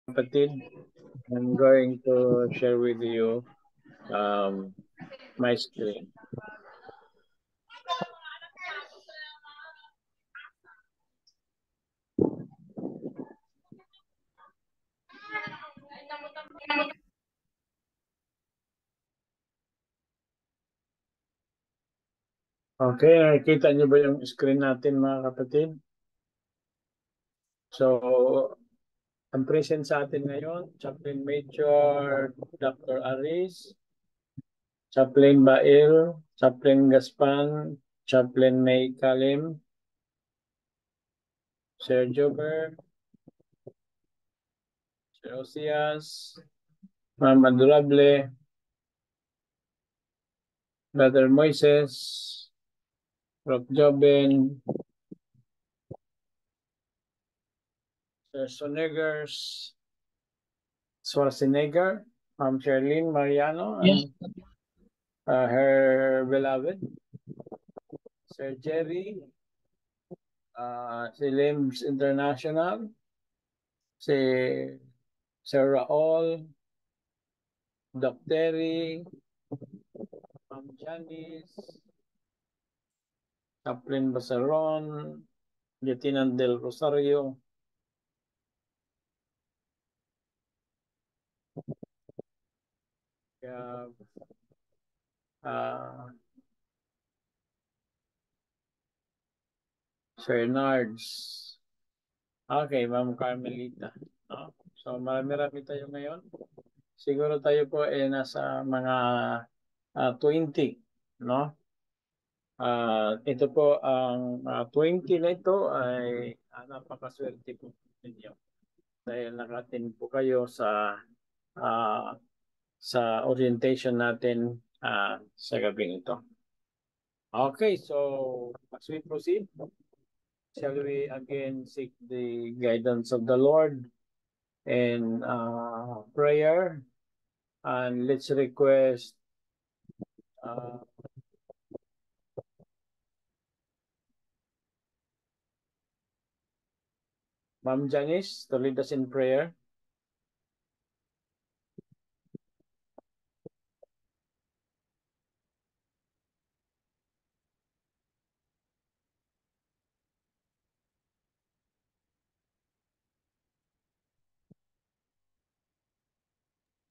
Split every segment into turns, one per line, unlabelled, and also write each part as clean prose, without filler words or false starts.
Kapatid, I'm going to share with you my screen. Okay, nakikita niyo ba yung screen natin mga kapatid? So, ang present sa atin ngayon, Chaplain Major Dr. Aris, Chaplain Bail, Chaplain Gaspan, Chaplain May Kalim, Sir Jober, Sir Osias, Ma'am Adorable, Brother Moises, Prof. Joben, Sir Sonegers, Schwarzenegger, Sherlyn Mariano, and her beloved, Sir Jerry, si Limbs International, si Sir Raul, Doc Terry, Ma'am Janice, Chaplain Basaron, Lieutenant Del Rosario, Sir Nards. Okay, Ma'am Carmelita. No? So marami-rami tayo ngayon. Siguro tayo po nasa mga 20, no? Ito po ang 20 na ito ay napakaswerte po ninyo dahil nakatin po kayo uh, sa orientation natin sa gabing ito. Okay, so as we proceed, shall we again seek the guidance of the Lord in prayer, and let's request Ma'am Janice to lead us in prayer.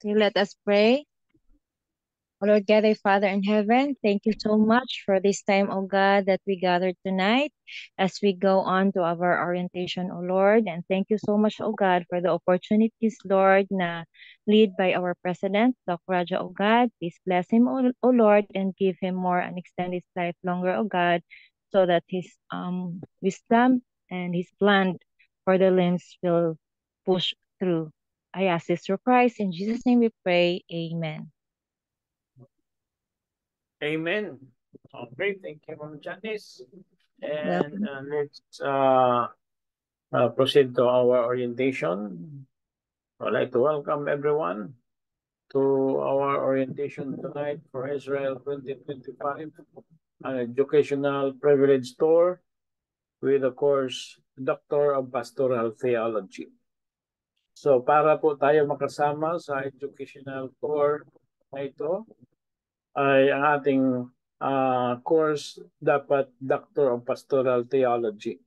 Let us pray. O Lord God, our Father in heaven, thank you so much for this time, O God, that we gathered tonight as we go on to our orientation, O Lord. And thank you so much, O God, for the opportunities, Lord, na lead by our President, Dr. Raja, O God. Please bless him, O Lord, and give him more and extend his life longer, O God, so that his wisdom and his plan for the limbs will push through. I ask this through Christ. In Jesus' name we pray. Amen.
Amen. Okay, thank you, Ma'am Janice. And let's proceed to our orientation. I'd like to welcome everyone to our orientation tonight for Israel 2025, an educational privilege tour with the course Doctor of Pastoral Theology. So para po tayo makasama sa educational tour na ito, ay ang ating course dapat Doctor of Pastoral Theology.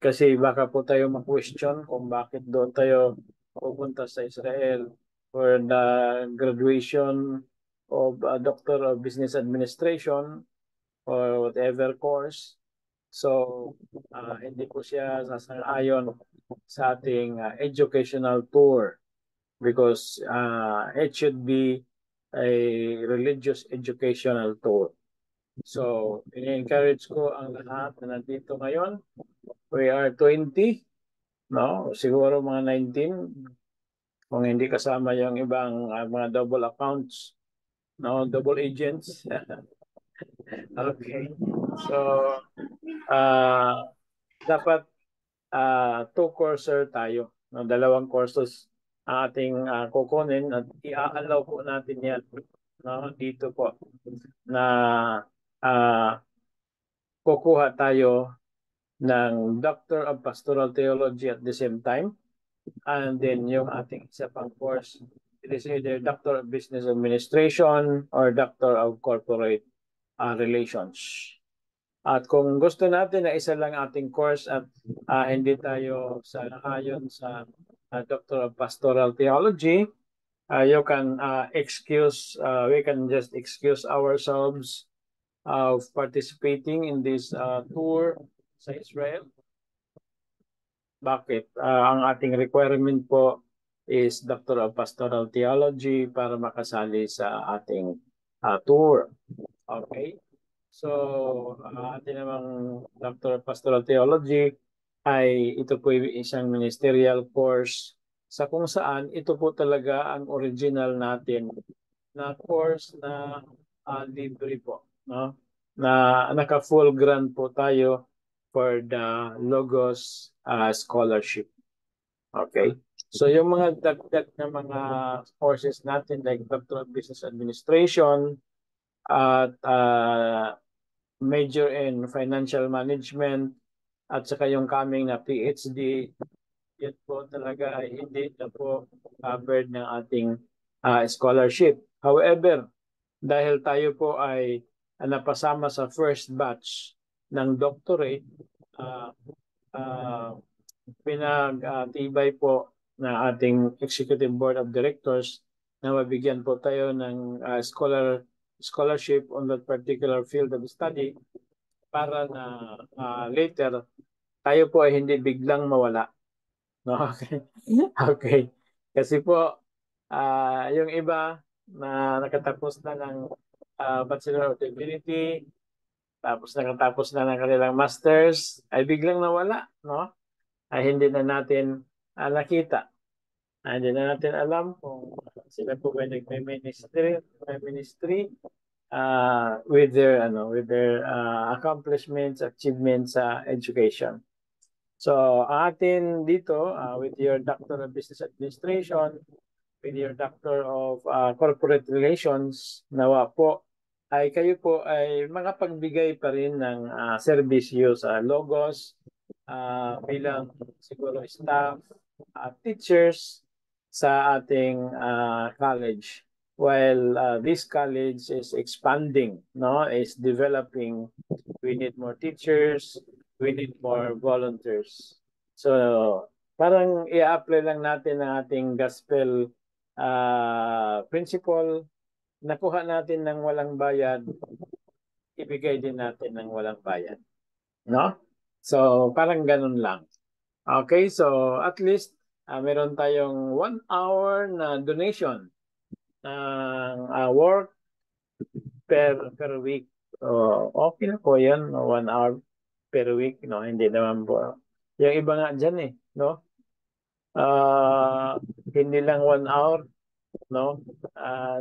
Kasi baka po tayo ma-question kung bakit doon tayo pupunta sa Israel for the graduation of Doctor of Business Administration or whatever course. So, hindi po siya sasang-ayon sa ating educational tour because it should be a religious educational tour. So, i-encourage ko ang lahat na nandito ngayon. We are 20, no? Siguro mga 19, kung hindi kasama yung ibang mga double accounts, no? Double agents. Okay. So, dapat 2 courser tayo. No? 2 courses ang ating kukunin at i-allow po natin yan, no? Dito po na kukuha tayo ng Doctor of Pastoral Theology at the same time And then yung ating isa pang course, it is either Doctor of Business Administration or Doctor of Corporate Relations. At kung gusto natin na isa lang ating course at hindi tayo sa nakayon sa Doctor of Pastoral Theology, you can we can just excuse ourselves of participating in this tour sa Israel. Bakit? Ang ating requirement po is Doctor of Pastoral Theology para makasali sa ating tour. Okay? So, ating namang Doctor of Pastoral Theology ay ito po isang ministerial course sa kung saan ito po talaga ang original natin na course na libre po, no? Na naka-full grant po tayo for the Logos scholarship. Okay? So yung mga dagdag na mga courses natin like Doctor of Business Administration at major in Financial Management at saka yung coming na PhD, yun po talaga ay hindi na po covered ng ating scholarship. However, dahil tayo po ay napasama sa first batch ng doctorate, pinag-tibay po na ating Executive Board of Directors na mabigyan po tayo ng scholarship on that particular field of study para na later tayo po ay hindi biglang mawala. No? Okay. Okay. Kasi po, yung iba na nakatapos na ng Bachelor of Divinity, tapos nakatapos na ng kanilang masters, ay biglang nawala, no? Ay hindi na natin nakita. Ay hindi na natin alam kung sila po ba nagme-ministry with their accomplishments, achievements sa education. So, atin dito, with your Doctor of Business Administration, with your Doctor of Corporate Relations, nawa po, ay kayo po ay makapagbigay pa rin ng serbisyo sa Logos bilang siguro staff, teachers sa ating college. While this college is expanding, no, is developing, we need more teachers, we need more volunteers. So, parang i-apply lang natin ang ating gospel principle, nakuha natin ng walang bayad, ibigay din natin ng walang bayad. No? So, parang ganun lang. Okay, so at least meron tayong 1 hour na donation ng work per week. So, okay na po yan, 1 hour per week. No? Hindi naman po. Yung iba nga dyan no? Hindi lang 1 hour, no?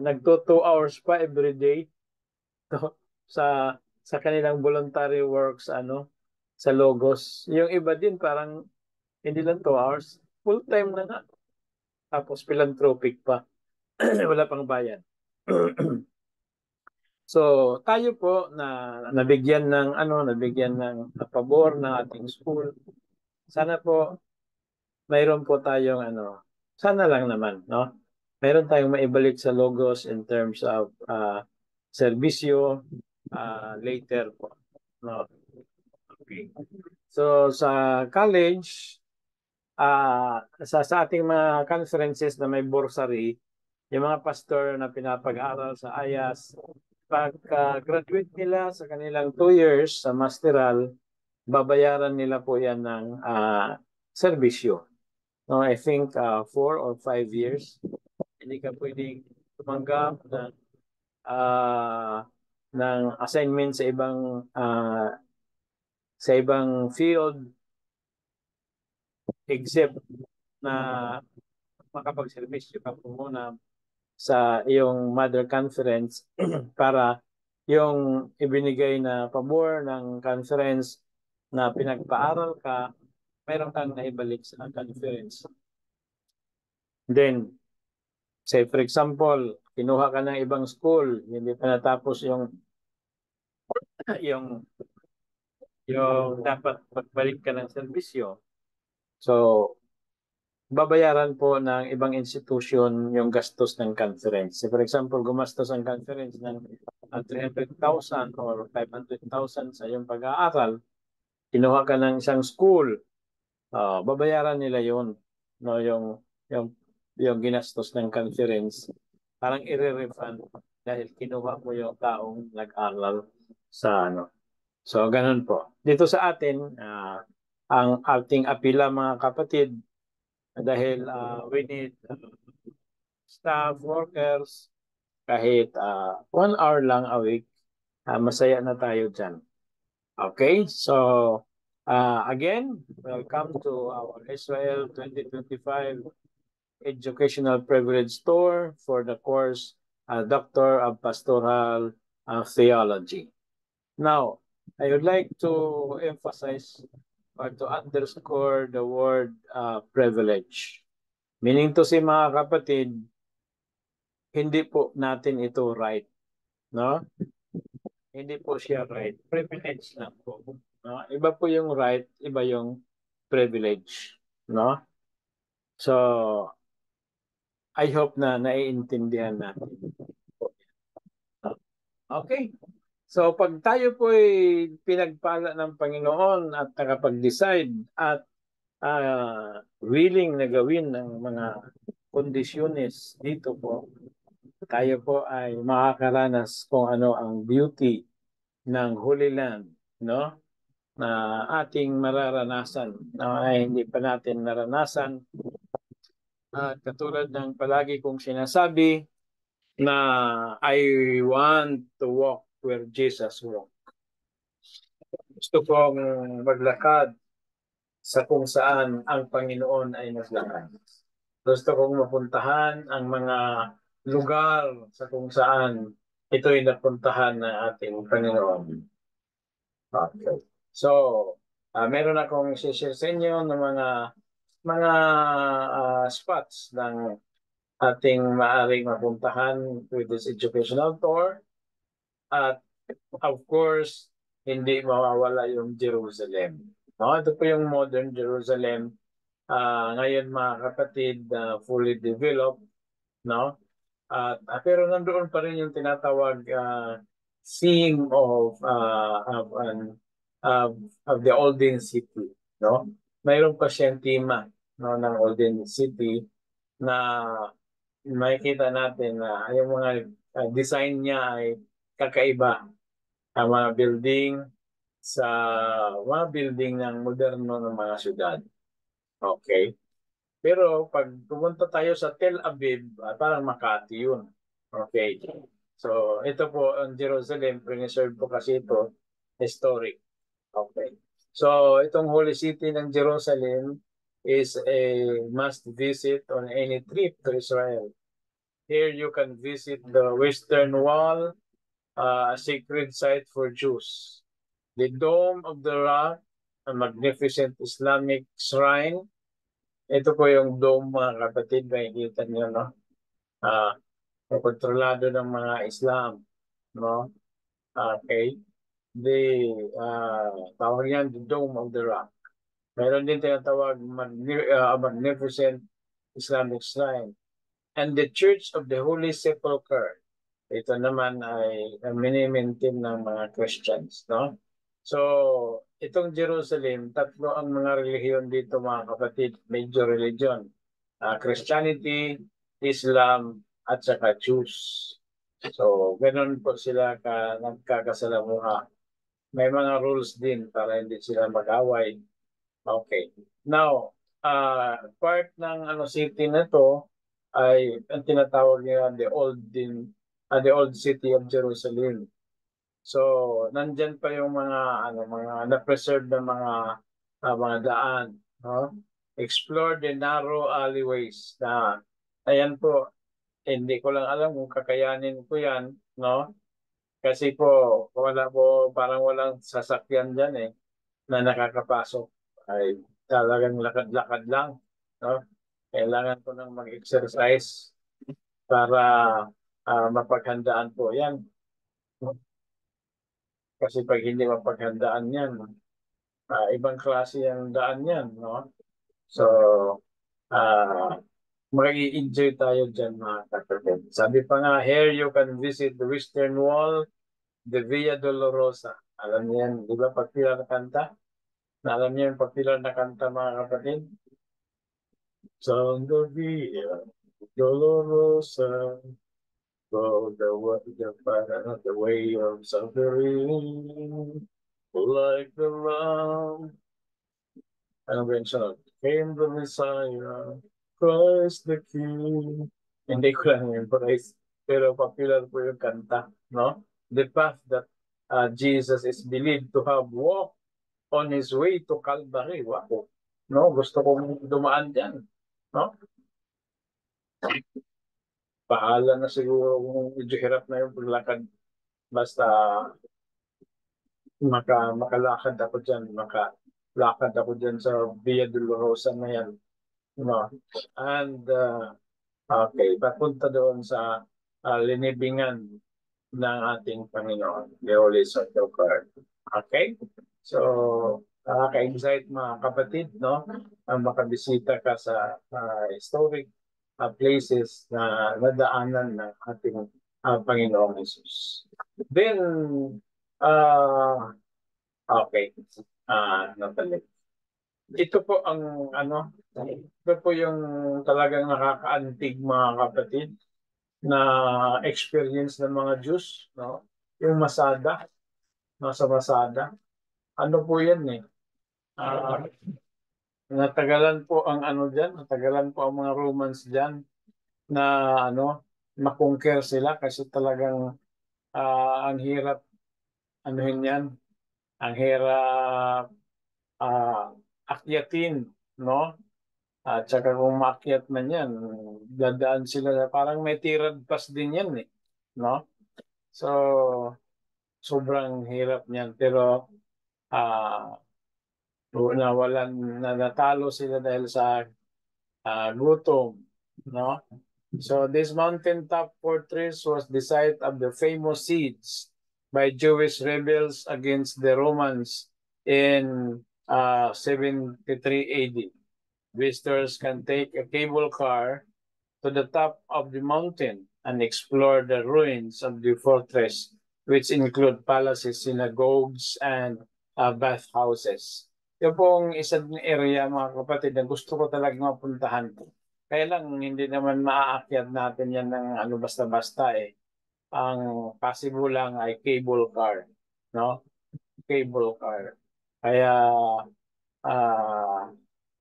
Nagto 2 hours pa every day no? sa kanilang voluntary works sa Logos. Yung iba din parang hindi lang 2 hours, full time na nga. Tapos philanthropic pa. Wala pang bayad. So, tayo po na nabigyan ng pabor ng ating school. Sana po mayroon po tayong sana lang naman, no? Mayroon tayong maibalik sa Logos in terms of serbisyo later po, no? Okay. So sa college, sa ating mga conferences na may bursary, yung mga pastor na pinapag-aral sa IAS, pagka-graduate nila sa kanilang 2 years sa masteral, babayaran nila po yan ng serbisyo. No, I think 4 or 5 years. Hindi ka pwedeng tumanggap ng assignment sa ibang field except na makapag-serbisyo ka po muna sa iyong mother conference para yung ibinigay na pabor ng conference na pinagpaaral ka, mayroon kang naibalik sa conference. Then, say for example, kinuha ka ng ibang school, hindi pa natapos yung dapat magbalik ka ng serbisyo. So, babayaran po ng ibang institution yung gastos ng conference. So for example, gumastos ang conference ng 300,000 or 500,000 sa iyong pag-aaral, kinuha ka ng isang school, babayaran nila yun. No, yung, yung ginastos ng conference, parang i-refund dahil kinuha mo yung taong nag-aral sa ano. So, ganun po. Dito sa atin, ang ating apila mga kapatid, dahil we need staff, workers, kahit 1 hour lang a week, masaya na tayo dyan. Okay, so again, welcome to our Israel 2025 Educational Privilege Tour for the course Doctor of Pastoral Theology. Now, I would like to emphasize or to underscore the word privilege. Meaning to say mga kapatid, hindi po natin ito right. No? Hindi po siya right. Privilege lang po. No? Iba po yung right, iba yung privilege. No? So, I hope na naiintindihan natin. Okay. So, pag tayo po ay pinagpala ng Panginoon at nakapag-decide at willing na gawin ng mga kondisyones dito po, tayo po ay makakaranas kung ano ang beauty ng Holy Land, no? Na ating mararanasan na ay hindi pa natin naranasan. At katulad ng palagi kong sinasabi na I want to walk where Jesus walked. Gusto kong maglakad sa kung saan ang Panginoon ay naglakad. Gusto kong mapuntahan ang mga lugar sa kung saan ito'y napuntahan ng ating Panginoon. Okay. So, meron akong i-share sa inyo ng mga spots ng ating maaring mapuntahan with this educational tour. At of course, hindi mawawala yung Jerusalem. No, ito po yung modern Jerusalem. Ngayon mga kapatid, fully developed, no? Pero nandoon pa rin yung tinatawag theme of the olden city, no? Mayroon pa siyang tema, no, ng olden city na makikita natin na yung mga design niya ay kakaiba. Ang mga building sa mga building ng moderno ng mga syudad. Okay. Pero pag pumunta tayo sa Tel Aviv, parang Makati yun. Okay. So, ito po ang Jerusalem, preserve po kasi ito, historic. Okay. So, itong Holy City ng Jerusalem is a must visit on any trip to Israel. Here you can visit the Western Wall, a sacred site for Jews. The Dome of the Rock, a magnificent Islamic shrine. Ito po yung dome mga kapatid, makikita niyo, no? Kontrolado ng mga Islam, no? Okay. Tawag yan, the Dome of the Rock. Meron din tinatawag magnificent Islamic shrine. And the Church of the Holy Sepulchre. Ito naman ay mini-maintain ng mga Christians, no? So, itong Jerusalem, tatlo ang mga relihiyon dito mga kapatid, major religion. Christianity, Islam, at saka Jews. So, ganun po sila nagkakasalamuha. May mga rules din para hindi sila mag-away. Okay. Now, part ng city na to ay ang tinatawag nila the old city of Jerusalem. So, nandyan pa yung mga na-preserve na mga daan, no? Explore the narrow alleyways na ayan po, hindi ko lang alam kung kakayanin ko yan, no? Kasi po, parang walang sasakyan dyan na nakakapasok. Ay talagang lakad-lakad lang, no? Kailangan ko nang mag-exercise para mapaghandaan po yan. Kasi pag hindi mapaghandaan yan, ibang klase ang daan yan, no? So, mag-i-enjoy tayo dyan mga kapatid. Sabi pa nga, here you can visit the Western Wall, the Via Dolorosa. Alam niyo yan, di ba popular na kanta? Alam niyo yung popular na kanta mga kapatid? Son the Via Dolorosa, go the way of suffering, like the Lamb. Ano ba yung sunod? Came the Messiah, Christ the King. Hindi ko lang yung praise, pero popular po yung kanta, no? The path that Jesus is believed to have walked on his way to Calvary. Wow. No, gusto kong dumaan dyan, no? Bahala na siguro kung medyo hirap na yung paglakad. Basta makalakad ako dyan, makalakad ako dyan sa Via Dolorosa na yan. No? And okay, papunta doon sa linibingan ng ating Panginoon, the Holy Sepulchre. Okay? So, nakaka-excite mga kapatid, no? Makabisita ka sa historic places na nadaanan ng ating Panginoong Jesus. Then, okay, napalik. Ito po ang ito po yung talagang nakakaantig mga kapatid na experience ng mga Diyos, no? Yung Masada, nasa Masada. Ano po yan eh? Natagalan po ang natagalan po ang mga Romans diyan na makonquer sila kasi talagang ang hirap yan, ang hirap akyatin, no? At saka kung maakyat man yan, dadaan sila, parang may tirad pass din yan eh, no? So, sobrang hirap niyan. Pero, natalo sila dahil sa gutom, no? So, this mountaintop fortress was the site of the famous siege by Jewish rebels against the Romans in 73 AD. Visitors can take a cable car to the top of the mountain and explore the ruins of the fortress, which include palaces, synagogues, and bathhouses. Yung pong isang area, mga kapatid, na gusto ko talagang mapuntahan. Kaya lang, hindi naman maaakyat natin yan ng basta-basta eh. Ang possible lang ay cable car, no? Cable car. Kaya,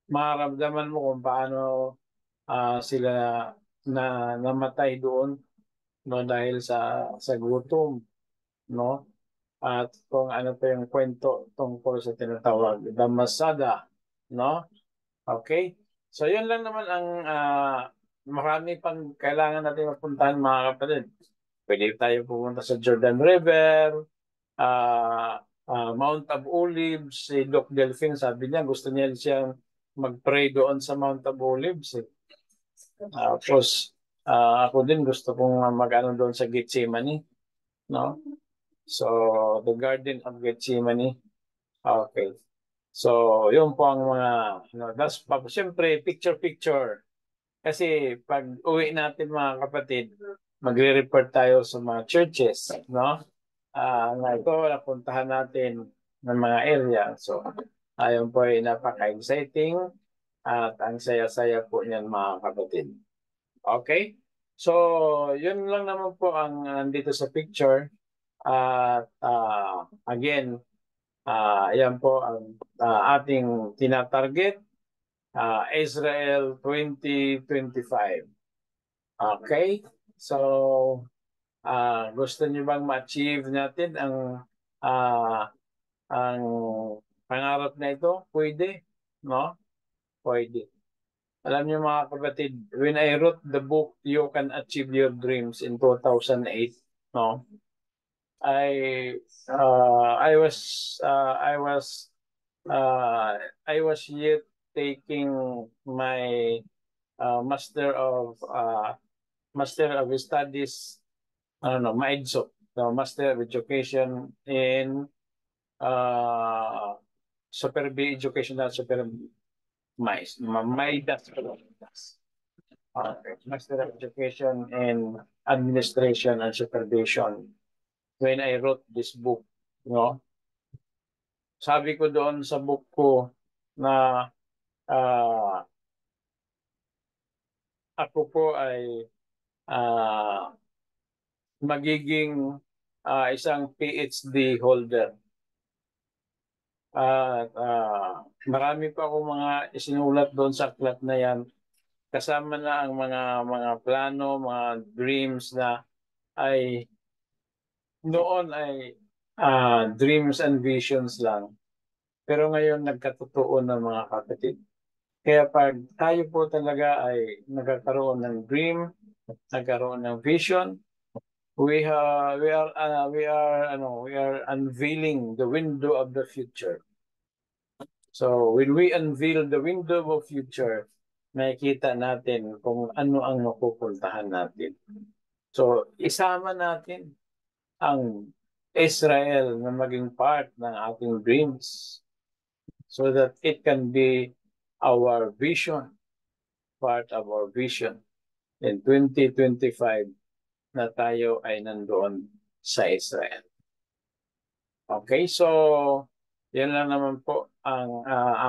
maramdaman mo kung paano sila namatay doon, no, dahil sa gutom, no? At kung ano pa yung kwento tungkol sa tinatawag the Masada, no? Okay? So yun lang naman ang marami pang kailangan natin mapuntahan mga kapatid. Pwede tayo pumunta sa Jordan River, Mount of Olives. Si Doc Delphine, sabi niya gusto niya siyang mag-pray doon sa Mount of Olives. Tapos ako din gusto kong mag-ano doon sa Gethsemane, no? So, the Garden of Gethsemane. Okay. So, yun po ang mga, siyempre, picture-picture. Kasi pag uwi natin mga kapatid, magre-report tayo sa mga churches, no? Na ito, napuntahan natin ng mga area. So, ayun po ay napaka-exciting at ang saya-saya po niyan mga kapatid. Okay? So, yun lang naman po ang nandito sa picture. At again, ayan po ang ating tinatarget, Israel 2025. Okay? So, gusto niyo bang ma-achieve natin ang pangarap na ito? Pwede, no? Pwede. Alam niyo mga kapatid, when I wrote the book, You Can Achieve Your Dreams in 2008, no? I was yet taking my Master of Studies, MAEDSO, so Master of Education in Super B, Educational Super B. MIDAS. Master of Education in Administration and Supervision. When I wrote this book, no, sabi ko doon sa book ko na ako po ay magiging isang PhD holder. At marami pa akong mga isinulat doon sa aklat na yan. Kasama na ang mga plano, mga dreams na ay noon ay dreams and visions lang. Pero ngayon nagkatotoo na mga kapatid. Kaya pag tayo po talaga ay nagkakaroon ng dream, nagkaroon ng vision, we are unveiling the window of the future. So when we unveil the window of future, makikita natin kung ano ang mapupuntahan natin. So isama natin ang Israel na maging part ng ating dreams so that it can be our vision, part of our vision in 2025 na tayo ay nandoon sa Israel. Okay, so yan lang naman po ang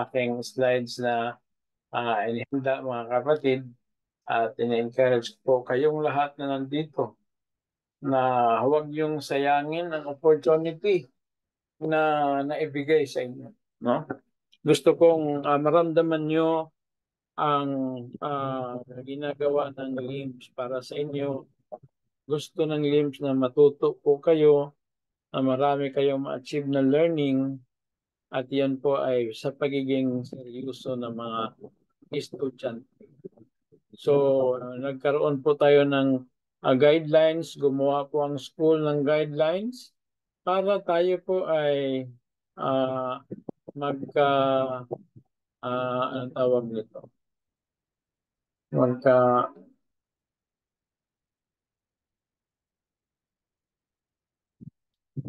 aking slides na inihanda mga kapatid at ina-encourage po kayong lahat na nandito na huwag yung sayangin ang opportunity na naibigay sa inyo. No? Gusto kong maramdaman nyo ang ginagawa ng LIMS para sa inyo. Gusto ng LIMS na matuto po kayo, na marami kayong ma-achieve na learning, at yan po ay sa pagiging seryoso ng mga estudyante. So, nagkaroon po tayo ng guidelines, gumawa po ang school ng guidelines para tayo po ay anong tawag nito?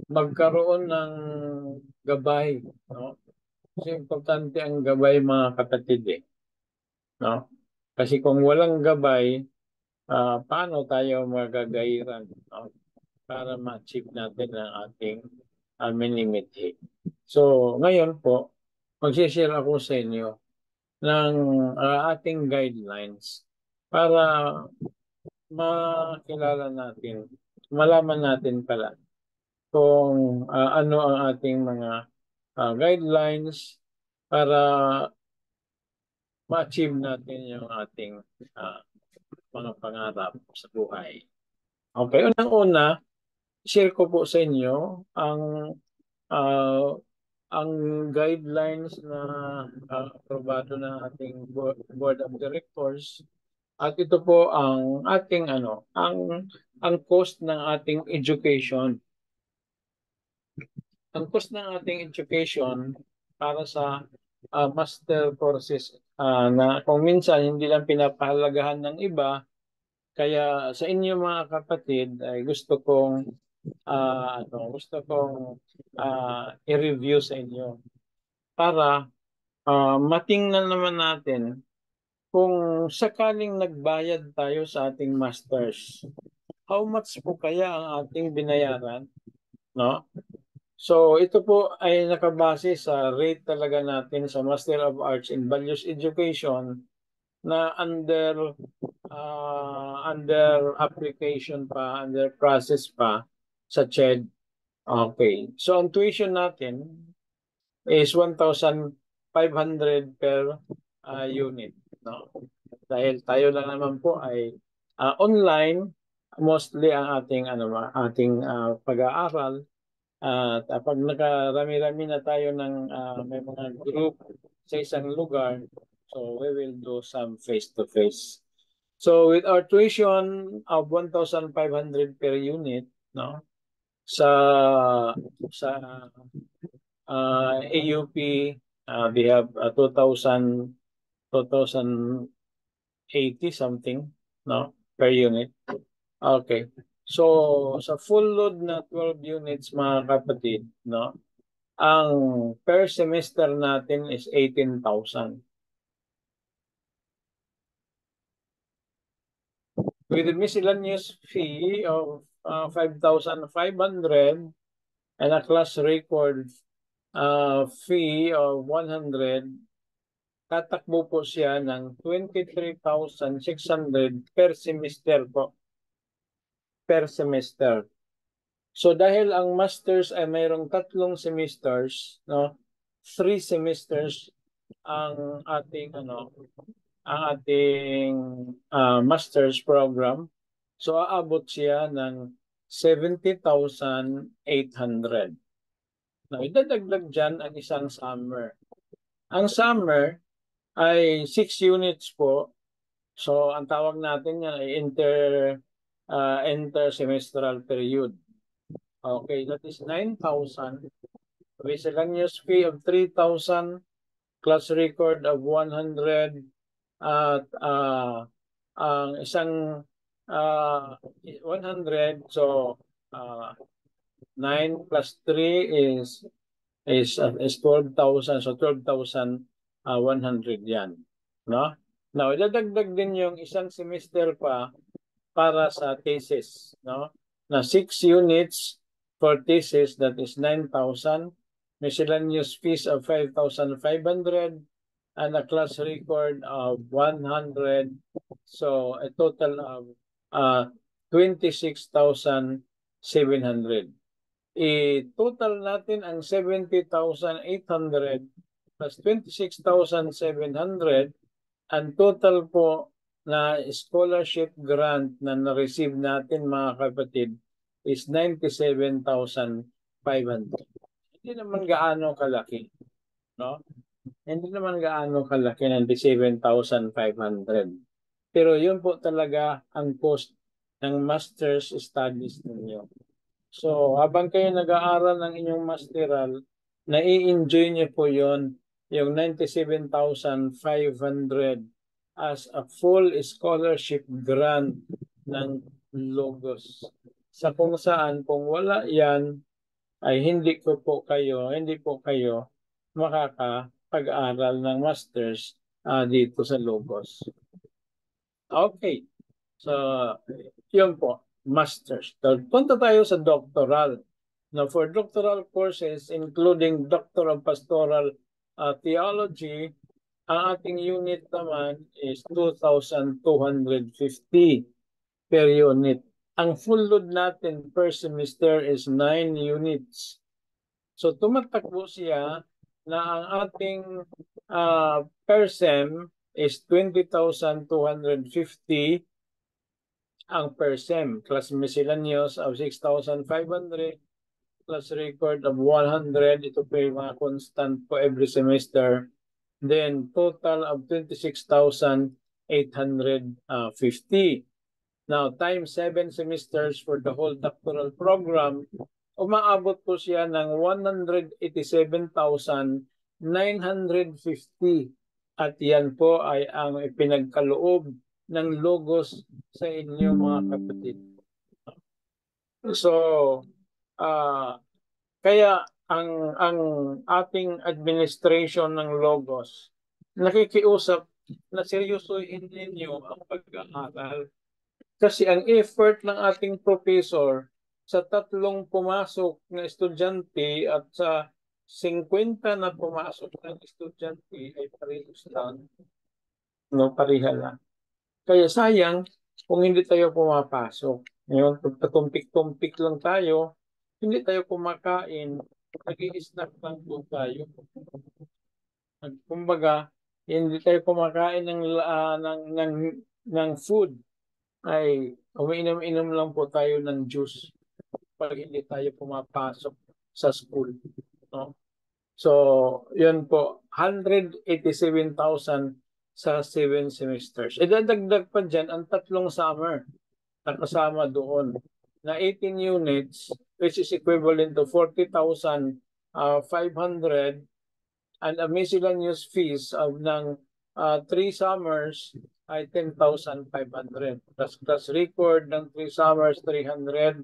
Magkaroon ng gabay, no? Kasi importante ang gabay mga kapatid eh. No? Kasi kung walang gabay, paano tayo magagairan, no? Para ma-achieve natin ang ating minimiti. So, ngayon po, mag-share ako sa inyo ng ating guidelines para makilala natin, malaman natin pala kung ano ang ating mga guidelines para ma-achieve natin yung ating mga pangarap sa buhay. Okay, unang-una, share ko po sa inyo ang guidelines na aprobado ng ating board of directors, at ito po ang ating ang cost ng ating education. Ang cost ng ating education para sa master courses na kung minsan hindi lang pinapahalagahan ng iba, kaya sa inyo mga kapatid ay gusto kong i-review sa inyo para matingnan naman natin kung sakaling nagbayad tayo sa ating masters, how much po kaya ang ating binayaran, no? So ito po ay nakabase sa rate talaga natin sa Master of Arts in Values Education na under application pa, under process pa sa CHED. Okay. So ang tuition natin is 1,500 per unit, no? Dahil tayo lang naman po ay online, mostly ang ating pag-aaral. At pag nakarami-rami na tayo ng may mga group sa isang lugar, so we will do some face-to-face. So with our tuition of 1,500 per unit, no, sa AUP, they have 2,080 something, no, per unit. Okay. So, sa full load na 12 units, mga kapatid, no, ang per semester natin is 18,000. with a miscellaneous fee of 5,500 and a class record fee of 100, tatakbo po siya ng 23,600 per semester po. Per semester. So dahil ang masters ay mayroong 3 semesters, no? 3 semesters ang ating master's program. So aabot siya ng 70,800. Now, idadagdag dyan ang isang summer. Ang summer ay 6 units po. So ang tawag natin yan ay inter-semestral period. Okay, that is 9,000. Miscellaneous fee of 3,000, class record of 100, at ang isang 100, so 9 plus 3 is 12,000, so 12,100 yan, no? Now, idadagdag din yung isang semester pa para sa thesis, no? Na 6 units for thesis, that is 9,000, miscellaneous fees of 5,500, and a class record of 100. So a total of 26,700. I-total natin ang 70,800 plus 26,700. Ang total po na scholarship grant na na-receive natin, mga kapatid, is 97,500. Hindi naman gaano kalaki, no? Hindi naman gaano kalaki ng 7,500. Pero yun po talaga ang cost ng master's studies ninyo. So, habang kayo nag-aaral ng inyong masteral, nai-enjoy niyo po yon, yung 97,500 as a full scholarship grant ng Logos. Sa kung saan, kung wala yan, ay hindi po kayo makakapag-aral ng masters dito sa Logos. Okay. So, yun po, masters. Punta tayo sa doctoral. Now, for doctoral courses, including Doctor of Pastoral Theology, ang ating unit naman is 2,250 per unit. Ang full load natin per semester is 9 units. So, tumatakbo siya na ang ating per sem is 20,250 ang per sem. Class miscellaneous of 6,500, class record of 100. Ito po yung mga constant po every semester. Then, total of 26,850. Now, times 7 semesters for the whole doctoral program, umaabot po siya ng 187,950. At yan po ay ang ipinagkaloob ng Logos sa inyo, mga kapatid. So, kaya ang ating administration ng Logos nakikiusap na seryosohin ninyo ang pag-aaral. Kasi ang effort ng ating professor sa 3 pumasok na estudyante at sa 50 na pumasok ng estudyante ay parehas lang. No, pareha lang. Kaya sayang kung hindi tayo pumapasok. Ngayon, pagkatumpik-tumpik lang tayo, hindi tayo kumakain, nag-i-snack lang po tayo. Kumbaga, hindi tayo kumakain ng food, ay umiinom-inom lang po tayo ng juice pag hindi tayo pumapasok sa school. No? So, yun po, 187,000 sa 7 semesters. Idadagdag pa dyan ang 3 summer na kasama doon na 18 units, which is equivalent to 40,500, and a miscellaneous fees of ng 3 summers ay 10,500. Plus record ng 3 summers, 300.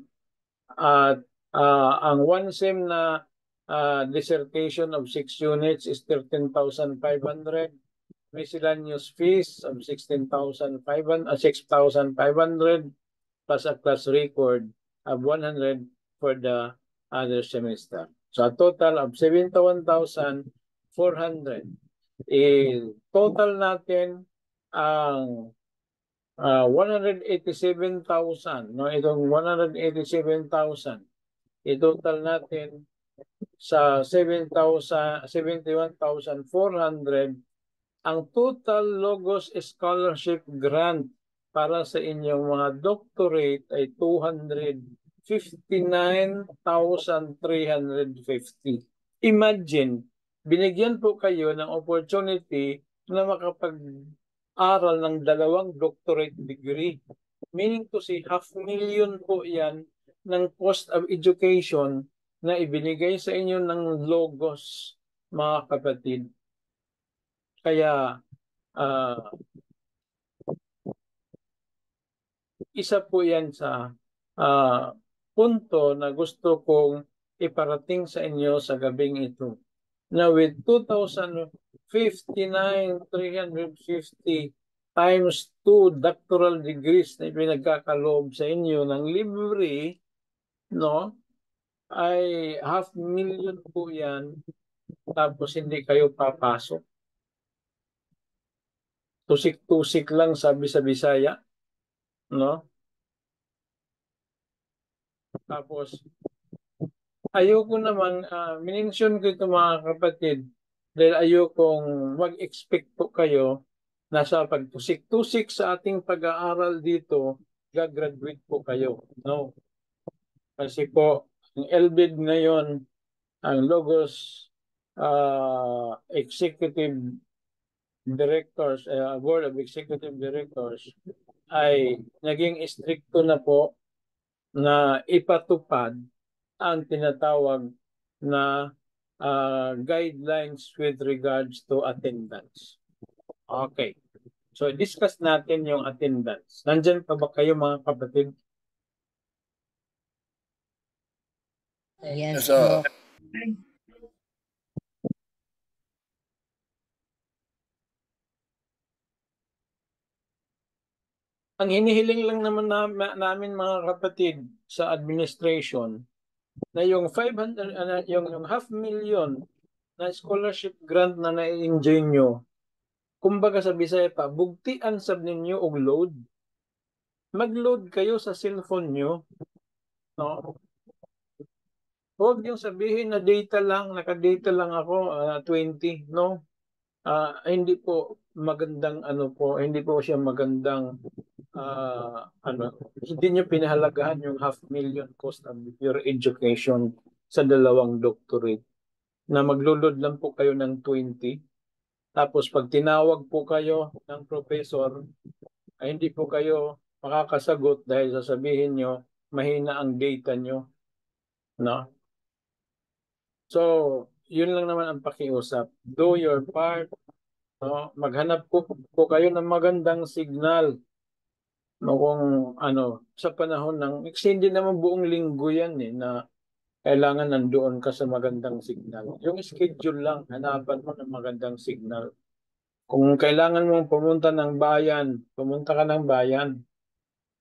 At ang 1 sem na dissertation of 6 units is 13,500. miscellaneous fees of 6,500 plus a class record of 100 for the other semester. So a total of 71,400. Total natin ang 187,000. No, itong 187,000. I-total natin sa 71,400 ang total Logos Scholarship Grant para sa inyong mga doctorate ay 259,350. Imagine, binigyan po kayo ng opportunity na makapag-aral ng 2 doctorate degree. Meaning to say, 500,000 po yan ng cost of education na ibinigay sa inyo ng Logos, mga kapatid. Kaya, isa po yan sa punto na gusto kong iparating sa inyo sa gabing ito. Now, with 2,059,350 times 2 doctoral degrees na pinagkakaloob sa inyo ng libre, no, ay 500,000 po yan, tapos hindi kayo papasok. Tusik-tusik lang, sabi sa Bisaya, no? Tapos, ayoko naman, minention ko ito mga kapatid, dahil ayokong mag-expect po kayo na sa pagtusik-tusik sa ating pag-aaral dito, gagraduate po kayo. No? Kasi po, ang LBID ngayon, ang Logos Executive Directors, Board of Executive Directors, ay naging stricto na po na ipatupad ang tinatawag na guidelines with regards to attendance. Okay. So, discuss natin yung attendance. Nandyan pa ba kayo mga kapatid?
Yes, po.
Ang hinihiling lang naman namin mga kapatid sa administration na yung 500, yung 500,000 na scholarship grant na na-enjoy nyo, kumbaga sa Bisaya pa, bugtian sab ninyo og load. Mag-load kayo sa cellphone nyo. No? Huwag yung sabihin na data lang, naka-data lang ako, 20, no? Hindi po magandang hindi po siya magandang hindi nyo pinahalagahan yung 500,000 cost of your education sa 2 doctorate. Na maglulod lang po kayo ng 20. Tapos pag tinawag po kayo ng professor, ay hindi po kayo makakasagot dahil sasabihin nyo, mahina ang data nyo. No? So, yun lang naman ang pakiusap. Do your part. No? Maghanap po kayo ng magandang signal. No, kung sa panahon ng, hindi naman buong linggo yan na kailangan nandoon ka sa magandang signal. Yung schedule lang, hanapan mo ng magandang signal. Kung kailangan mong pumunta ng bayan, pumunta ka ng bayan,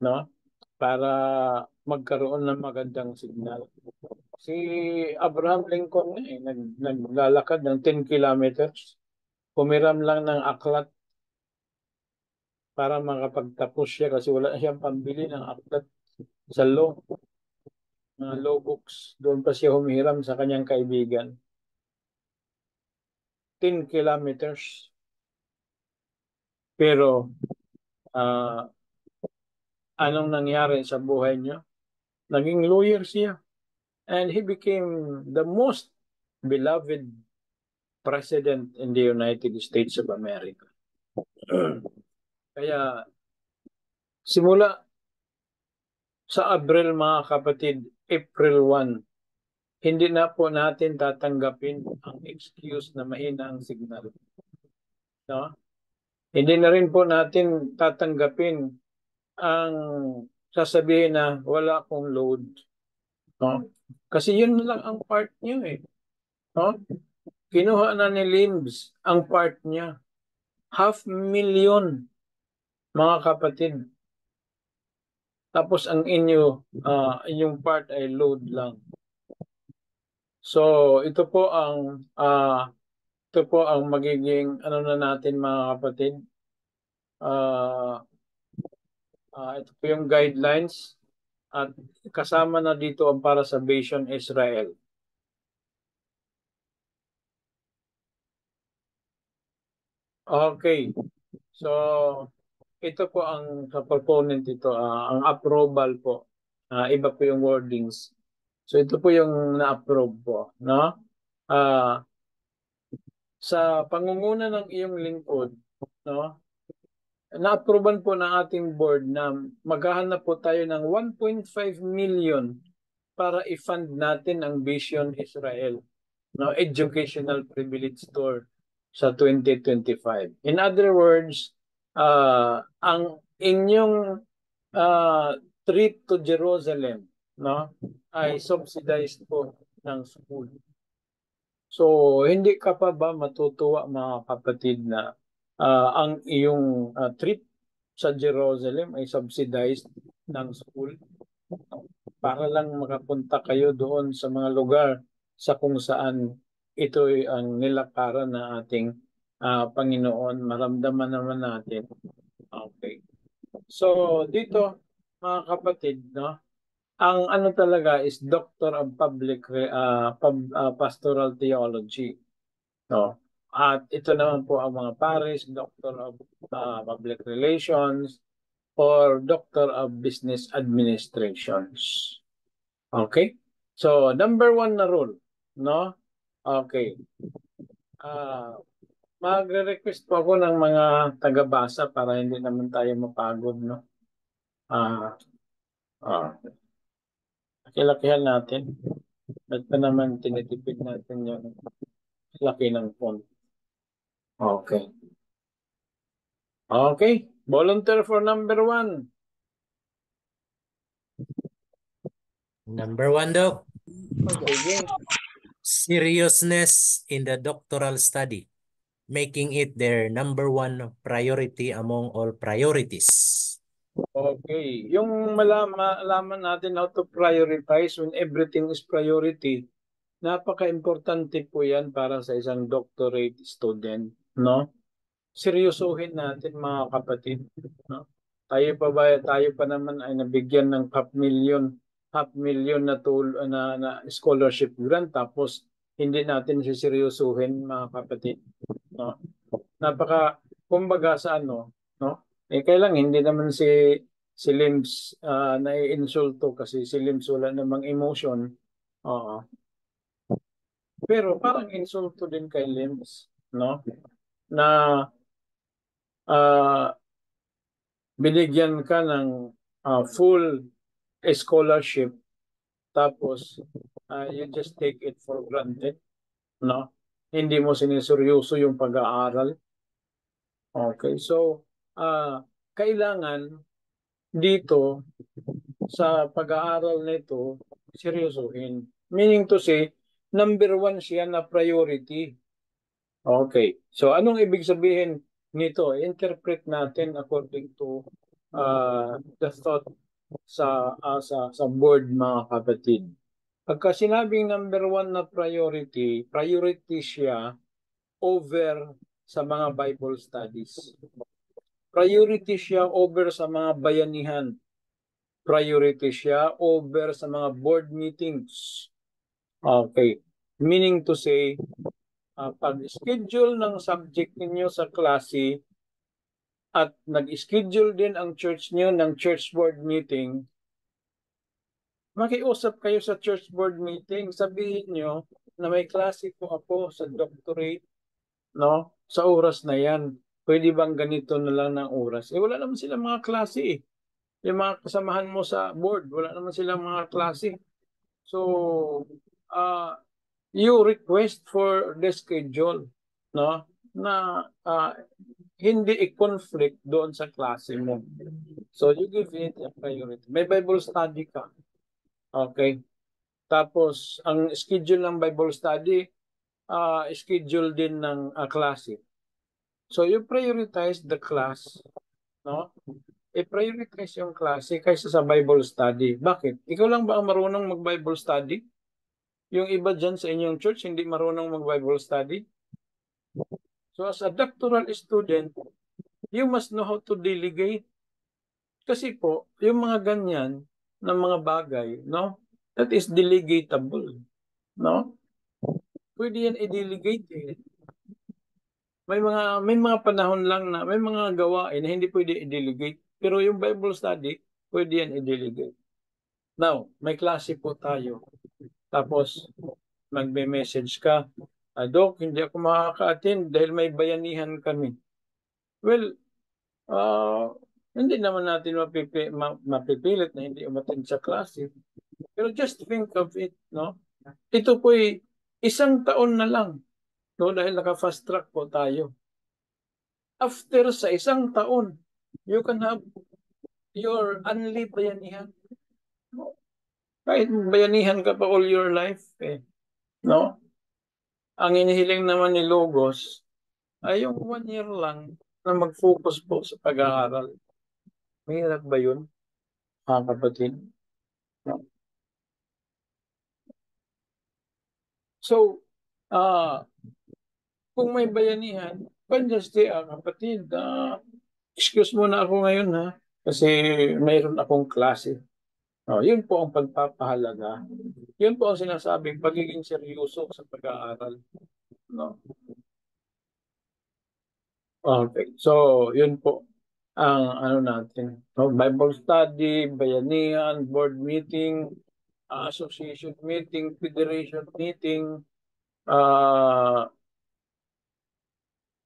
no? Para magkaroon ng magandang signal. Si Abraham Lincoln naglalakad ng 10 kilometers. Pumiram lang ng aklat para makapagtapos siya kasi wala siyang pambili ng aklat sa law. Law books. Doon pa siya humiram sa kanyang kaibigan. 10 kilometers. Pero, anong nangyari sa buhay niya? Naging lawyer siya. And he became the most beloved president in the United States of America. Kaya, simula sa Abril mga kapatid, April 1, hindi na po natin tatanggapin ang excuse na mahina ang signal. No? Hindi na rin po natin tatanggapin ang sasabihin na wala akong load. No? Kasi yun lang ang part niyo eh. No? Kinuha na ni Limbs ang part niya. 500,000, mga kapatid. Tapos ang inyong part ay load lang. So ito po ang magiging ano na natin, mga kapatid. Ito po yung guidelines at kasama na dito ang para sa Vision Israel. Okay. So ito po ang sa proponent ito, ang approval po. Iba po yung wordings. So ito po yung na-approve po, no? Sa pangunguna ng iyong lingkod, no? Na-approvean po ng ating board na maghahanap po tayo ng 1.5 million para i-fund natin ang Vision Israel, no? Educational Privilege Tour sa 2025. In other words, ang inyong trip to Jerusalem, no, ay subsidized po ng school. So, hindi ka pa ba matutuwa, mga kapatid, na ang iyong trip sa Jerusalem ay subsidized ng school? Para lang makapunta kayo doon sa mga lugar sa kung saan ito ay ang nilakaran ng ating Panginoon. Maramdaman naman natin. Okay. So, dito, mga kapatid, no, ang ano talaga is Doctor of Pastoral Theology. No? At ito naman po ang mga pares, Doctor of Public Relations or Doctor of Business Administrations. Okay? So, number 1 na rule, no? Okay. Magre-request po ako ng mga taga-basa para hindi naman tayo mapagod, no? Lakihan natin. At pa naman tinitipid natin yung laki ng font. Okay. Okay. Volunteer for number 1.
Number 1, Doc.
Sige.
Seriousness in the doctoral study, making it their number 1 priority among all priorities.
Okay. Yung malaman natin how to prioritize when everything is priority, napaka-importante po yan para sa isang doctorate student, no? Seryosohin natin, mga kapatid, no? Tayo pa naman ay nabigyan ng half million na scholarship grant, tapos hindi natin siseryosohin, mga kapatid, no? Kumbaga sa ano, no? Kailang hindi naman si Lims naiinsulto kasi si Lims wala namang emotion. Oo. Pero parang insulto din kay Lims, no? Na binigyan ka ng full scholarship, tapos you just take it for granted, no? Hindi mo siniseryoso yung pag-aaral. Okay, so kailangan dito sa pag-aaral nito seryosohin. Meaning to say, number 1 siya na priority. Okay, so anong ibig sabihin nito? Interpret natin according to the thought sa board, mga kapatid. Pagka sinabing number 1 na priority siya over sa mga Bible studies. Priority siya over sa mga bayanihan. Priority siya over sa mga board meetings. Okay. Meaning to say, pag-schedule ng subject ninyo sa klase at nag-schedule din ang church niyo ng church board meeting, makiusap kayo sa church board meeting, sabihin nyo na may klase po ako sa doctorate, no? Sa oras na yan, pwede bang ganito na lang ng oras? Wala naman silang mga klase eh. Yung mga kasamahan mo sa board, wala naman silang mga klase. So, you request for the schedule, no? Na hindi i-conflict doon sa klase mo. So, you give it a priority. May Bible study ka. Okay. Tapos, ang schedule ng Bible study, schedule din ng klase. So you prioritize the class, no? I-prioritize yung klase kaysa sa Bible study. Bakit? Ikaw lang ba ang marunong mag-Bible study? Yung iba dyan sa inyong church, hindi marunong mag-Bible study? So as a doctoral student, you must know how to delegate. Kasi po, yung mga ganyan na mga bagay, no? That is delegatable, no? Pwede yan i-delegate eh. May mga panahon lang na may mga gawain na hindi pwede i-delegate. Pero yung Bible study, pwede yan i-delegate. Now, may klase po tayo. Tapos, magme-message ka, Doc, hindi ako makaka-attend dahil may bayanihan kami. Well, hindi naman natin mapipilit na hindi umattend sa klase. Pero just think of it, no? Ito po'y isang taon na lang, no? Dahil naka-fast track po tayo. After sa isang taon, you can have your only bayanihan. No? Kahit bayanihan ka pa all your life, no? Ang inihiling naman ni Logos ay yung 1 year lang na mag-focus po sa pag-aaral. Mahirap ba yun, mga kapatid? No? So, kung may bayanihan, panjaste, kapatid, excuse mo na ako ngayon ha, kasi mayroon akong klase. Yun po ang pagpapahalaga. Yun po ang sinasabing pagiging seryoso sa pag-aaral. No? Okay, so yun po ang ano natin. No? Bible study, bayanihan, board meeting, association meeting, federation meeting,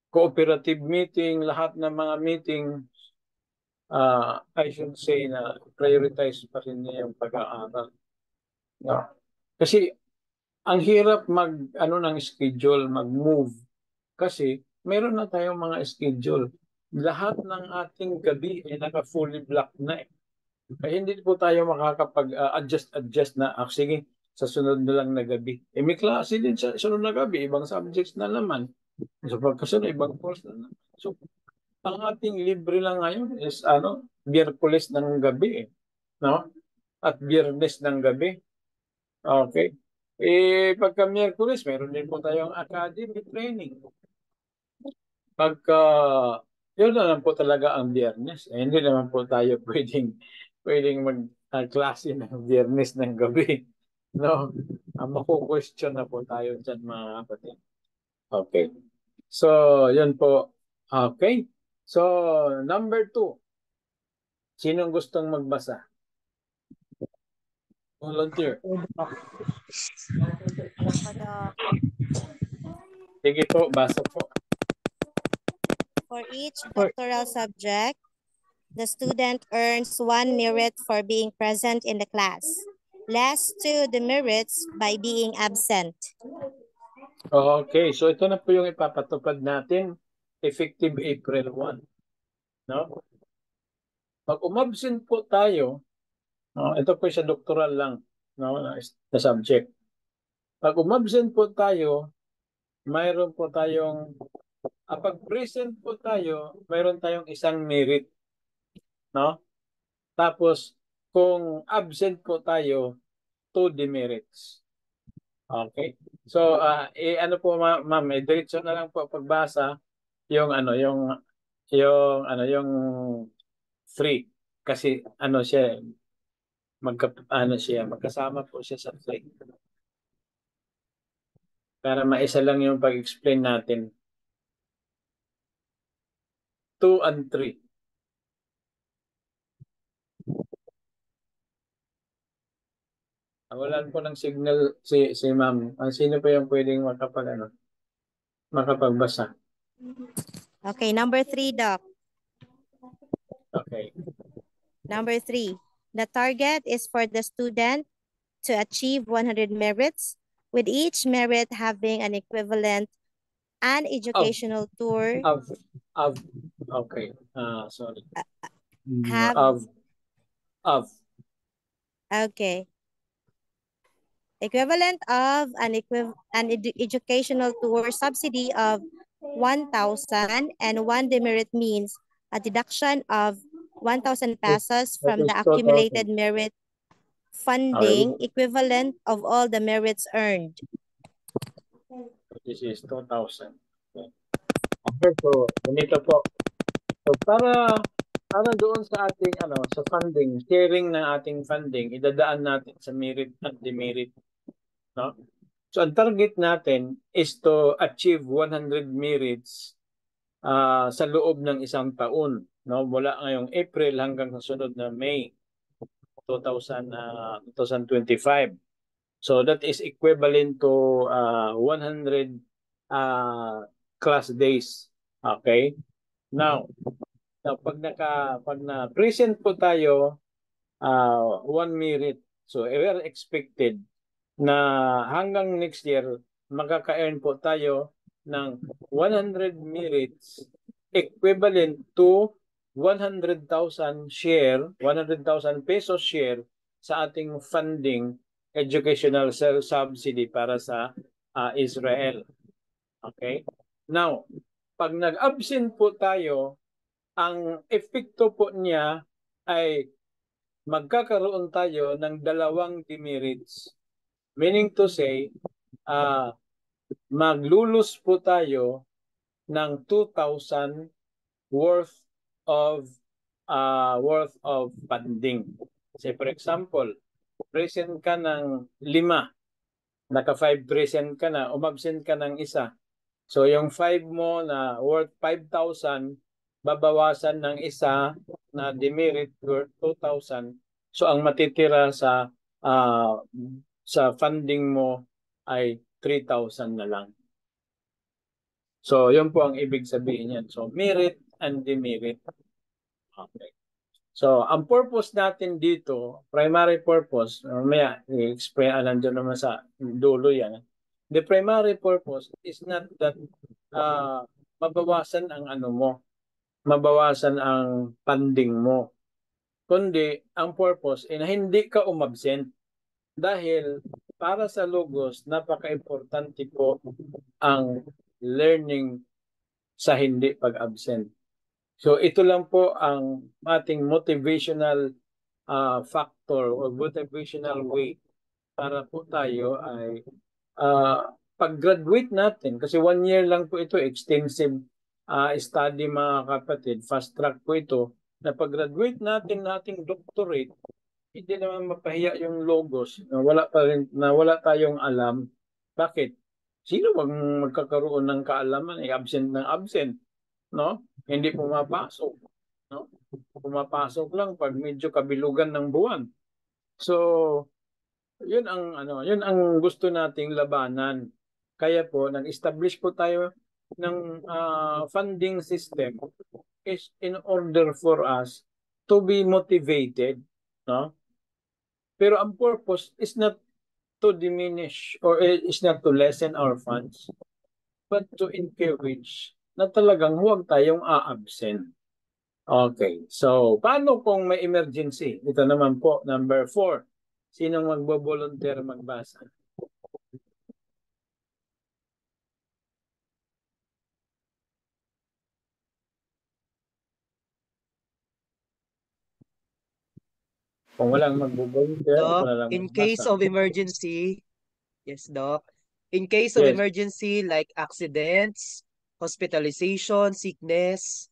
cooperative meeting, lahat ng mga meeting, I should say na prioritize pa rin niya yung pag-aaral. No? Kasi ang hirap ng schedule, mag-move. Kasi meron na tayong mga schedule. Lahat ng ating gabi ay naka-fully block na eh. Kaya hindi po tayo makakapag-adjust na, sige, sa sunod na lang na gabi. May klase din sa sunod na gabi, ibang subjects na naman. So pagkasunod, ibang course na naman. So ang ating libre lang ngayon is Biyerkules ng gabi no? At Biyernes ng gabi. Okay. Pagka Miyerkules, meron din po tayong academy training. Pagka yun na lang po talaga ang Biyernes. Hindi naman po tayo pwedeng mag-klase ng Biyernes ng gabi. No? Maku-question na po tayo dyan mga kapatid. Okay. So, yun po. Okay. So, number 2. Sinong gustong magbasa? Volunteer. Sige po, basa po.
For each doctoral subject, the student earns 1 merit for being present in the class, less 2 demerits by being absent.
Okay, so ito na po yung ipapatupad natin effective April 1. No? Pag umabsent po tayo, ito po sa doctoral lang, no, na subject. Pag umabsent po tayo, mayroon po tayong pag present po tayo, mayroon tayong 1 merit. No? Tapos, kung absent po tayo, 2 demerits. Okay? So, ano po ma'am, diretso na lang po pagbasa yung free. Kasi siya, magkasama po siya sa free. Para maisa lang yung pag-explain natin. 2 and 3. Wala po ng signal si ma'am. Sino po yung pwedeng makapagbasa?
Okay, number 3, Doc.
Okay.
Number 3, the target is for the student to achieve 100 merits, with each merit having an equivalent and educational tour.
Okay. Sorry.
Okay. Equivalent of an educational tour subsidy of 1,000, and 1 demerit means a deduction of 1,000 pesos
That
from
is
the
2,000.
accumulated merit funding equivalent of all the merits earned.
This is 2,000. Okay, so ganito po. So para doon sa ating sa funding, sharing ng ating funding, idadaan natin sa merit at demerit, no? So ang target natin is to achieve 100 merits sa loob ng isang taon, no? Mula ngayong April hanggang sa sunod na May 2025. So that is equivalent to 100 class days. Okay? Now, pag na-present po tayo 1 merit, so we are expected na hanggang next year makaka-earn po tayo ng 100 merits equivalent to 100,000 share, 100,000 pesos share sa ating funding educational subsidy para sa Israel. Okay? Now, pag nag-absent po tayo, ang epekto po niya ay magkakaroon tayo ng 2 demerits. Meaning to say, maglulus po tayo ng 2,000 worth of funding. Say for example, present ka ng 5, naka 5 present ka na, umabsent ka ng isa. So yung 5 mo na worth 5,000, babawasan ng isa na demerit worth 2,000. So ang matitira sa funding mo ay 3,000 na lang. So yun po ang ibig sabihin yan. So merit and demerit. Okay. So ang purpose natin dito, primary purpose, mamaya i-explain nandiyan naman sa dulo yan. The primary purpose is not that mabawasan ang mabawasan ang funding mo. Kundi ang purpose ay hindi ka umabsent. Dahil para sa Logos, napaka-importante po ang learning sa hindi pag-absent. So ito lang po ang ating motivational factor or motivational way para po tayo ay pag-graduate natin, kasi 1 year lang po ito, extensive study mga kapatid, fast track po ito, na pag-graduate natin nating doctorate, hindi naman mapahiya yung Logos na wala tayong alam. Bakit? Sino bang magkakaroon ng kaalaman ay absent ng absent, no? Hindi pumapasok, no? Pumapasok lang pag medyo kabilugan ng buwan. So, yun ang gusto nating labanan. Kaya po nag-establish po tayo ng funding system is in order for us to be motivated, no? Pero ang purpose is not to diminish or is not to lessen our funds, but to encourage na talagang huwag tayong a-absent. Okay, so paano kung may emergency? Ito naman po, number 4. Sinong magbo-volunteer magbasa? Kung walang magbo-volunteer,
Doc,
wala lang
in case
magbasa.
of emergency, yes, Doc. In case of
Yes.
emergency like accidents, hospitalization, sickness,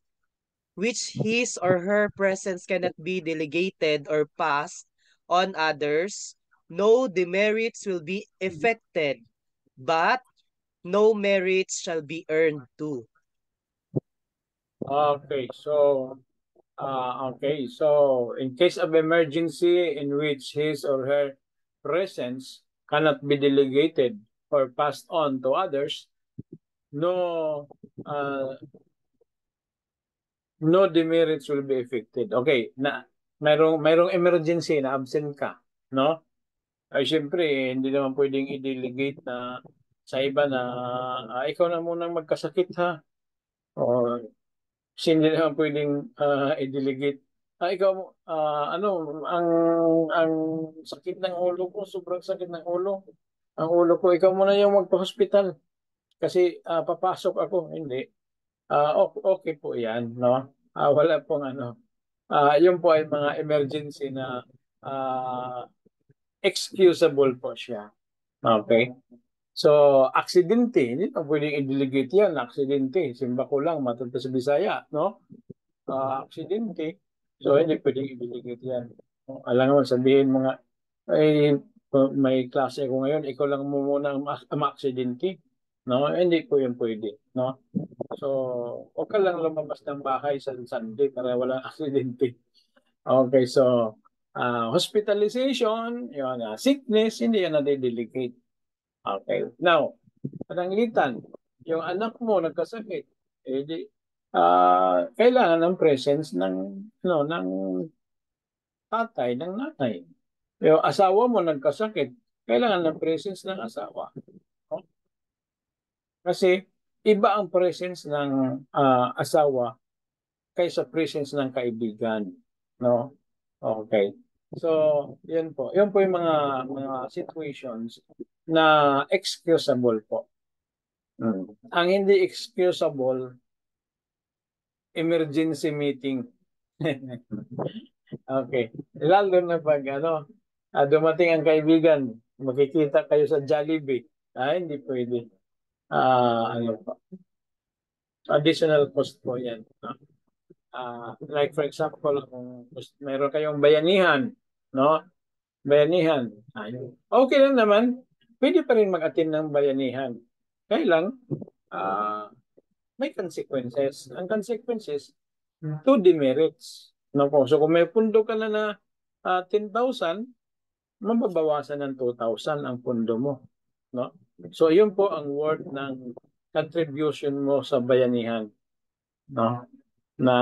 which his or her presence cannot be delegated or passed on others, no demerits will be affected, but no merits shall be earned too.
Okay, so in case of emergency in which his or her presence cannot be delegated or passed on to others, no demerits will be affected. Okay, mayroong emergency na absent ka, no? Ay syempre hindi naman pwedeng i-delegate na sa iba na ikaw na munang magkasakit ha. O hindi naman pwedeng i-delegate. Ikaw ang sakit ng ulo ko, sobrang sakit ng ulo. Ang ulo ko, ikaw muna yung magpa-hospital. Kasi papasok ako, hindi. Okay po yan, no? Wala pong ano. Yun po ay mga emergency na excusable po siya. Okay? So, aksidente, hindi pa pwedeng i-delegate yan. Aksidente, simba ko lang, matuto sa Bisaya, no? Aksidente. So, hindi pwedeng i-delegate yan. Alam mo, sabihin mga, ay, may klase ko ngayon, ikaw lang mo muna ang aksidente. No? Hindi po yun pwede, no? So, huwag ka lang lumabas ng bahay sa Sunday para walang aksidente. Okay, so, hospitalization, yun, sickness, hindi yan na-delegate. Okay. Now, pananglitan, yung anak mo nagkasakit, di, kailangan ng presence ng, ng tatay, ng nanay. Yung asawa mo nagkasakit, kailangan ng presence ng asawa. No? Kasi iba ang presence ng asawa kaysa presence ng kaibigan. No? Okay. So, yun po. Yun po yung mga situations na excusable po. Ang hindi excusable, emergency meeting. Okay. Lalo na pag dumating ang kaibigan, makikita kayo sa Jollibee. Hindi pwede. Ano po? Additional cost po yan. Like for example, kung meron kayong bayanihan, no? Bayanihan. Okay lang naman. Pwede pa rin mag-attend ng bayanihan. Kaya lang, may consequences. Ang consequences, two demerits. No po. So kung may pundo ka na 10,000, mababawasan ng 2,000 ang pundo mo. No? So yun po ang worth ng contribution mo sa bayanihan. No? Na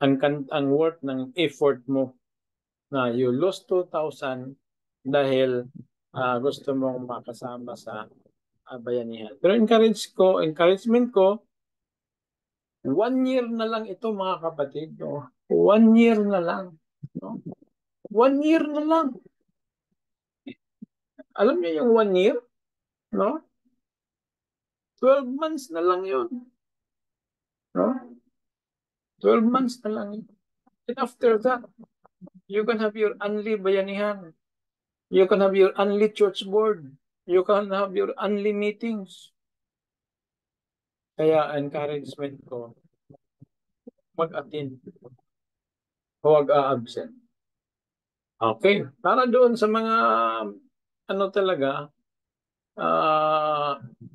ang worth ng effort mo na you lost 2,000 dahil gusto mong makasama sa bayanihan. Pero encouragement ko, 1 year na lang ito mga kapatid. No? 1 year na lang. No? 1 year na lang. Alam niyo yung 1 year? No? 12 months na lang yun. No? 12 months na lang yun. And after that, you can have your only bayanihan. You can have your only church board. You can have your only meetings. Kaya encouragement ko, mag-attend. Huwag absent. Okay. Para doon sa mga talaga,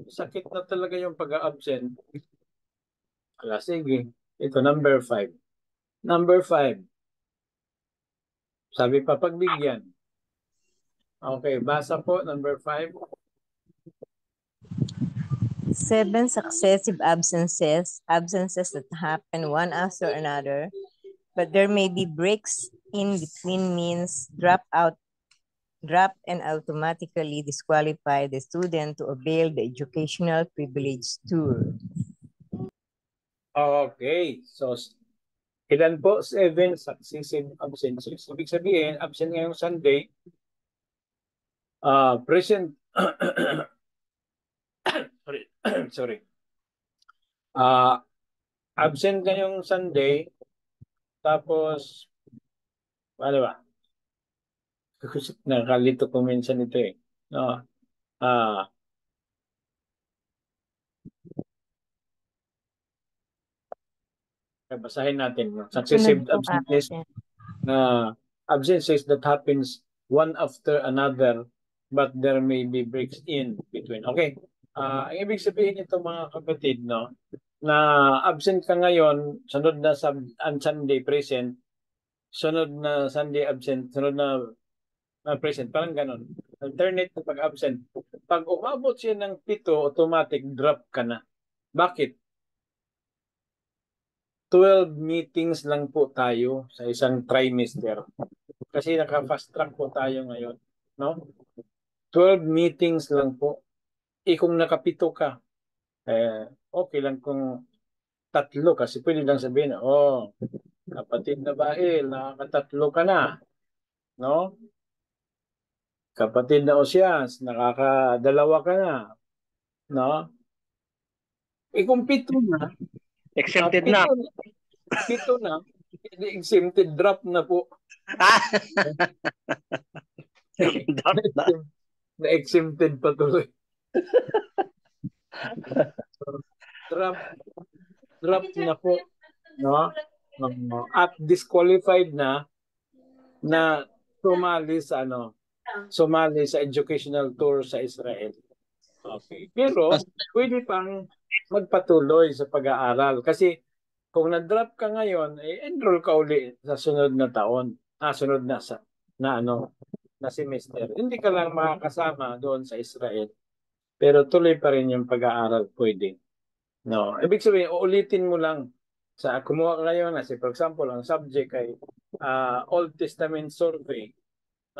sakit na talaga yung pag-absent. Sige. Ito, number 5. Number 5. Sabi pa, pagbigyan. Okay, basa po, number 5.
7 successive absences that happen one after another, but there may be breaks in between means drop and automatically disqualify the student to avail the educational privilege tour.
Okay, so ilan po? 7 successive absences. Ibig sabihin, absent ngayong Sunday, present, sorry. Absent ngayong Sunday, tapos, ano ba? Nakalito ko minsan ito eh. No? Basahin natin. Successive absences. Absences that happens one after another, but there may be breaks in between. Okay. Ang ibig sabihin nito mga kapatid, no, na absent ka ngayon, sunod na Sunday present, sunod na Sunday absent, sunod na present, parang ganon. Alternate na pag-absent. Pag umabot siya ng 7, automatic drop ka na. Bakit? 12 meetings lang po tayo sa isang trimester. Kasi naka-fast track po tayo ngayon, no? 12 meetings lang po. Kung nakapito ka, okay lang kung 3 kasi pwede lang sabihin, kapatid na Bahil, nakaka-3 ka na, no? Kapatid na Osias, nakaka-2 ka na, no? kung pito na,
Exempted na.
pito na, exempted drop na po.
Drop na.
Na-exempted pa tuloy. Drop na po, no? At disqualified na sumali sa educational tour sa Israel. Okay. Pero pwede pang magpatuloy sa pag-aaral kasi kung na-drop ka ngayon, enroll ka uli sa sunod na taon, sunod na na semester. Hindi ka lang makakasama doon sa Israel. Pero tuloy pa rin yung pag-aaral pwede. No, ibig sabihin uulitin mo lang sa kumuha ngayon na for example, ang subject ay Old Testament survey,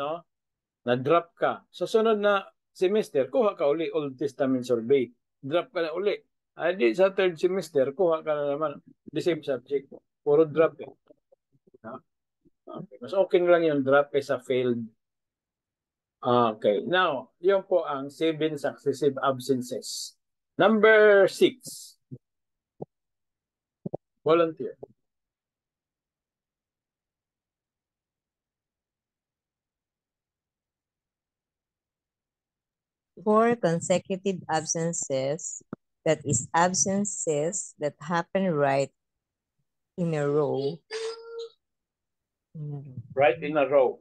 no? Na-drop ka. Sa sunod na semester, kuha ka uli Old Testament survey. Drop ka na uli. Di sa third semester, kuha ka na naman the same subject. Puro drop eh. No? Okay. Mas okay na lang yung drop kaysa failed. Okay. Now, yun po ang 7 successive absences. Number 6. Volunteer.
Four consecutive absences, that is absences that happen right in a row.
Right in a row.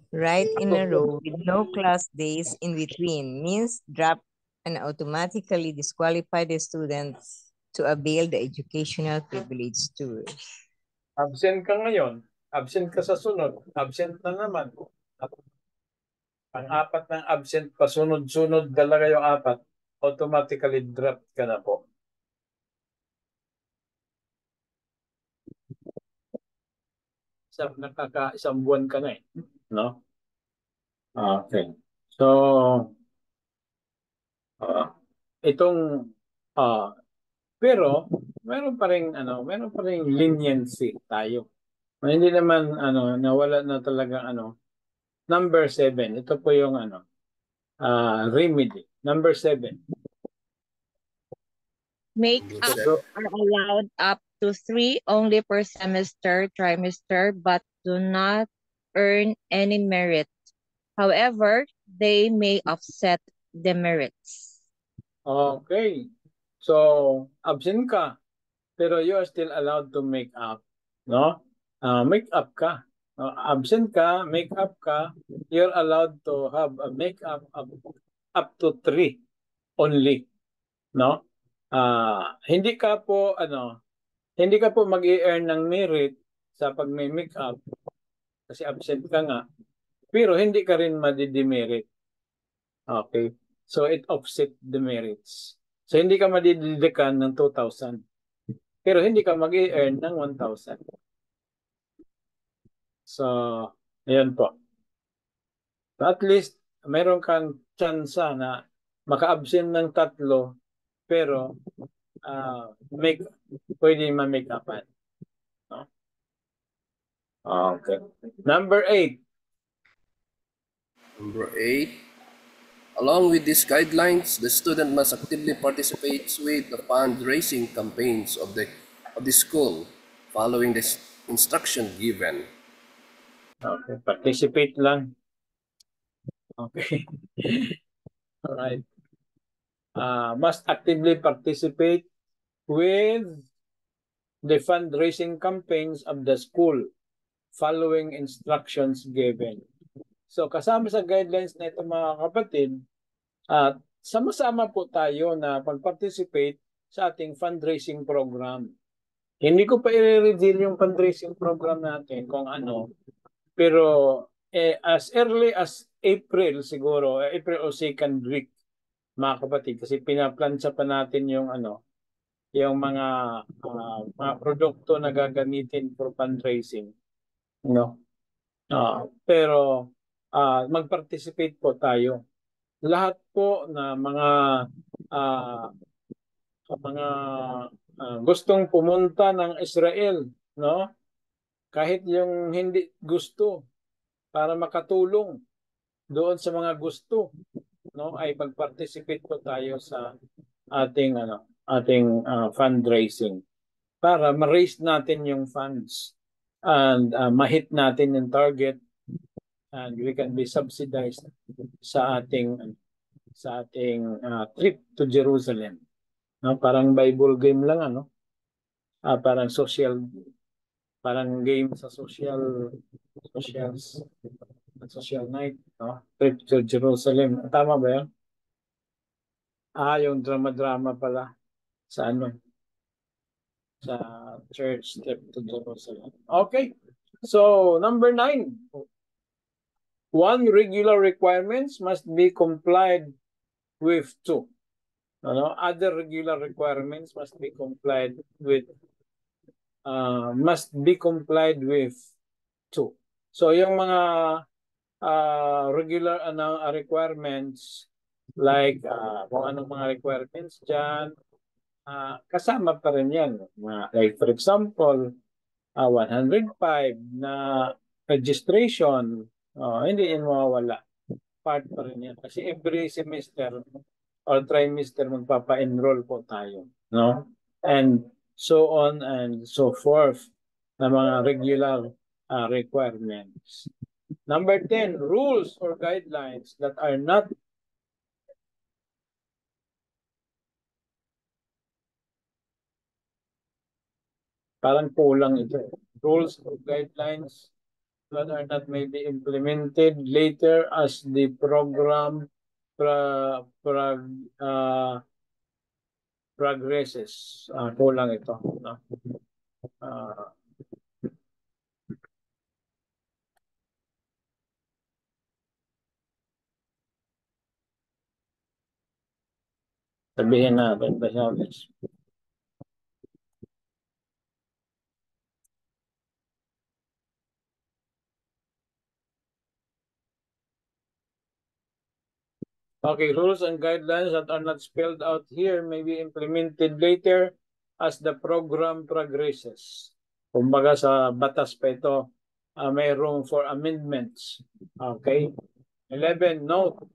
Right in a row with no class days in between means drop and automatically disqualify the students to avail the educational privilege tour.
Absent ka ngayon, absent ka sa sunod, absent na naman. Ang apat ng absent, pasunod-sunod talaga yung apat, automatically drop ka na po. Isang buwan ka na eh. No? Okay. So, pero meron pa ring leniency tayo. Hindi naman nawala na talaga Number 7. Ito po yung remedy. Number 7.
Make-up are allowed up to 3 only per semester, trimester, but do not earn any merit. However, they may offset the merits.
Okay. So, absent ka, pero you are still allowed to make up. No? Make up ka. Absent ka, make up ka, you're allowed to have a make up up to 3 only. No? Hindi ka po mag-i-earn ng merit sa pag-make up kasi absent ka nga. Pero hindi ka rin madidemerit. Okay? So it offset the merits. So hindi ka madididekan ng 2,000. Pero hindi ka mag-i-earn ng 1,000. So, ayan po. At least, mayroon kang tsansa na maka-absent ng 3, pero pwede ma-make upan. No? Okay. Number 8.
Number 8. Along with these guidelines, the student must actively participate with the fundraising campaigns of the school following the instruction given.
Okay, participate lang. Okay. All right. Must actively participate with the fundraising campaigns of the school following instructions given. So kasama sa guidelines na ito mga kapatid, sama-sama po tayo na pag-participate sa ating fundraising program. Hindi ko pa i-reveal yung fundraising program natin kung ano, pero as early as April siguro, April o 2nd week, mga kapatid, kasi pinaplansya pa natin yung yung mga produkto na gagamitin for fundraising. No? Pero mag-participate po tayo. Lahat po na mga gustong pumunta ng Israel, no? Kahit yung hindi gusto, para makatulong doon sa mga gusto, no, ay mag-participate po tayo sa ating ating fundraising para ma-raise natin yung funds and ma-hit natin yung target and we can be subsidized sa ating trip to Jerusalem. No, parang Bible game lang ano. Parang game sa social night, no? Trip to Jerusalem. Tama ba 'yan? Yung drama pala sa sa church trip to Jerusalem. Okay. So, number 9. One regular requirements must be complied with 2. Other regular requirements must be complied with 2. So yung mga regular requirements like kung anong mga requirements dyan, kasama pa rin yan. Like for example, 105 na registration, hindi yan mawawala. Part pa rin yan. Kasi every semester or trimester magpapa-enroll po tayo. No? And so on and so forth na mga regular requirements. Number 10, rules or guidelines that are not parang kulang ito. Rules or guidelines that are not may be implemented later as the program progresses. Kulang ito. No? Sabihin natin, Basalis. Okay, rules and guidelines that are not spelled out here may be implemented later as the program progresses. Kumbaga sa batas pa ito, may room for amendments. Okay. 11, note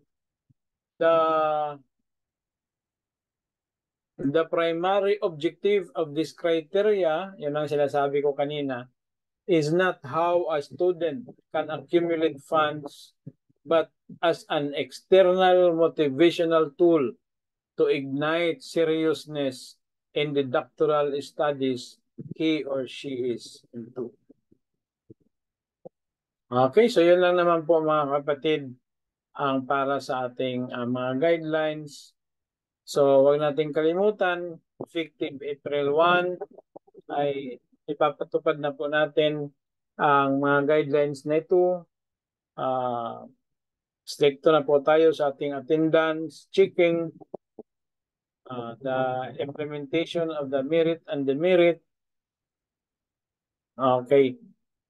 the primary objective of this criteria, yun ang sinasabi ko kanina, is not how a student can accumulate funds, but as an external motivational tool to ignite seriousness in the doctoral studies he or she is into. Okay, so yun lang naman po mga kapatid ang para sa ating mga guidelines. So wag nating kalimutan, effective April 1 ay ipapatupad na po natin ang mga guidelines na ito. Stricto na po tayo sa ating attendance, checking, the implementation of the merit and demerit. Okay,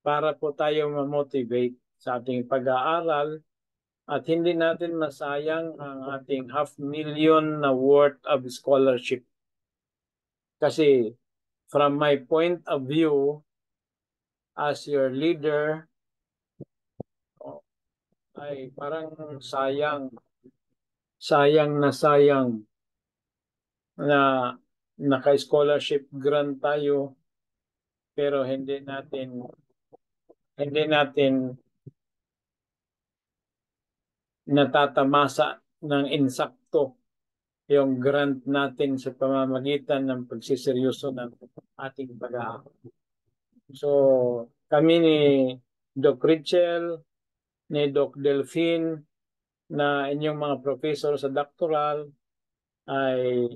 para po tayo ma-motivate sa ating pag-aaral at hindi natin masayang ang ating 500,000 na worth of scholarship. Kasi from my point of view as your leader, ay parang sayang na naka-scholarship grant tayo pero hindi natin natatamasa ng insakto yung grant natin sa pamamagitan ng pagsiseryoso ng ating pag-aaral. So kami ni Doc Richel, ni Doc Delphine, na inyong mga professor sa doctoral ay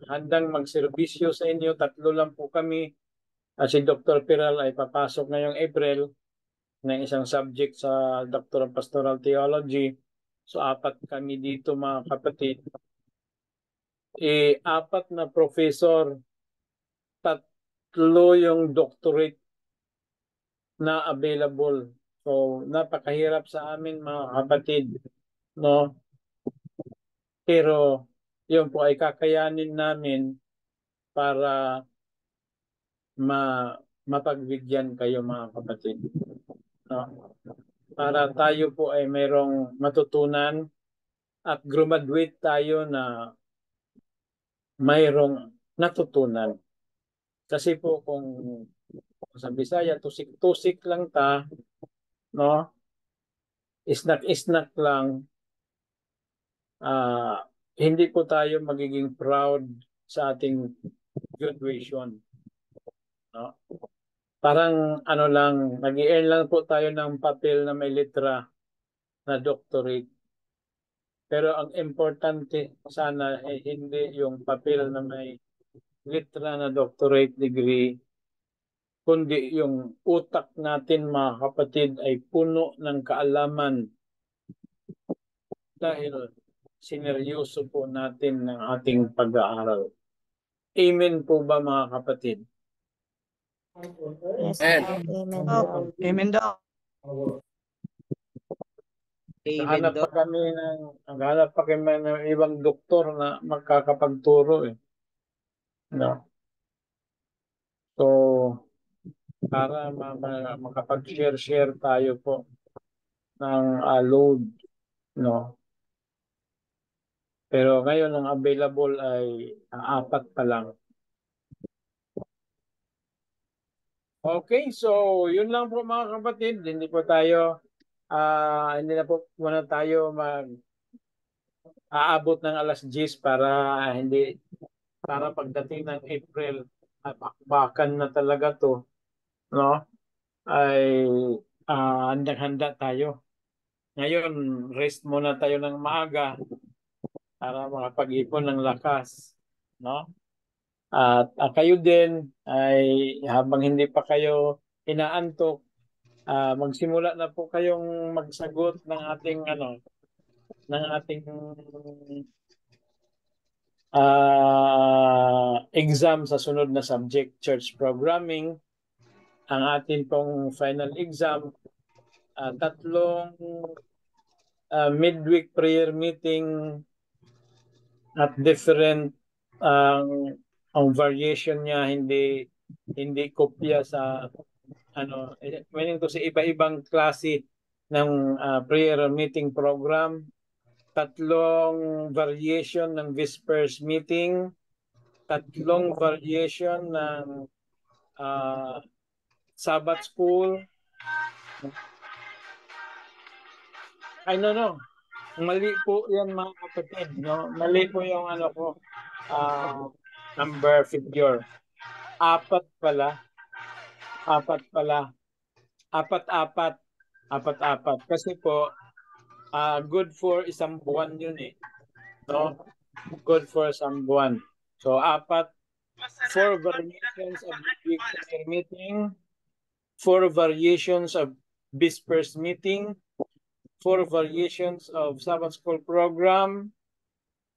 handang magserbisyo sa inyo. 3 lang po kami. Si Dr. Piral ay papasok ngayong April ng isang subject sa Doctor of Pastoral Theology. So 4 kami dito mga kapatid. 4 na professor, 3 yung doctorate na available. So napakahirap sa amin mga kapatid, no? Pero yun po ay kakayanin namin para mapagbigyan kayo mga kapatid. No? Para tayo po ay mayroong matutunan at graduate tayo na mayroong natutunan. Kasi po kung sa Bisaya, tusik-tusik lang ta, no? Isnak-isnak lang, hindi po tayo magiging proud sa ating graduation. No? Parang ano lang, nag-i-earn lang po tayo ng papel na may litra na doctorate. Pero ang importante sana hindi yung papel na may litra na doctorate degree, kundi yung utak natin mga kapatid ay puno ng kaalaman dahil sineryoso po natin ng ating pag-aaral. Amen po ba mga kapatid?
Yes,
Amen.
amen daw.
Amen daw. Amen
Naghanap
daw.
pa kami ng ibang doktor na magkakapagturo eh. No? So, para makapag-share tayo po ng load, no? Pero ngayon ang available ay 4 pa lang. Okay, so yun lang po mga kapatid. Hindi na po muna tayo aabot ng alas 10 para pagdating ng April, bakbakan na talaga to, no? Ay handang-handa tayo. Ngayon, rest muna tayo ng maaga para makapag-ipon ng lakas, no? At kayo din ay habang hindi pa kayo inaantok, magsimula na po kayong magsagot ng ating exam sa sunod na subject, church programming. Ang atin pong final exam, 3 midweek prayer meeting at different ang variation niya hindi kopya sa meaning to sa iba-ibang klase ng prayer meeting program, 3 variation ng Vespers meeting, 3 variation ng Sabbath school. No. Mali po yan mga kapatid, no? Mali po yung number figure. 4 pala. 4 pala. 4. Kasi po, good for isang buwan yun eh. No? Good for isang buwan. So, 4 variations of midweek prayer meeting, 4 variations of Vespers meeting, 4 variations of Sabbath school program.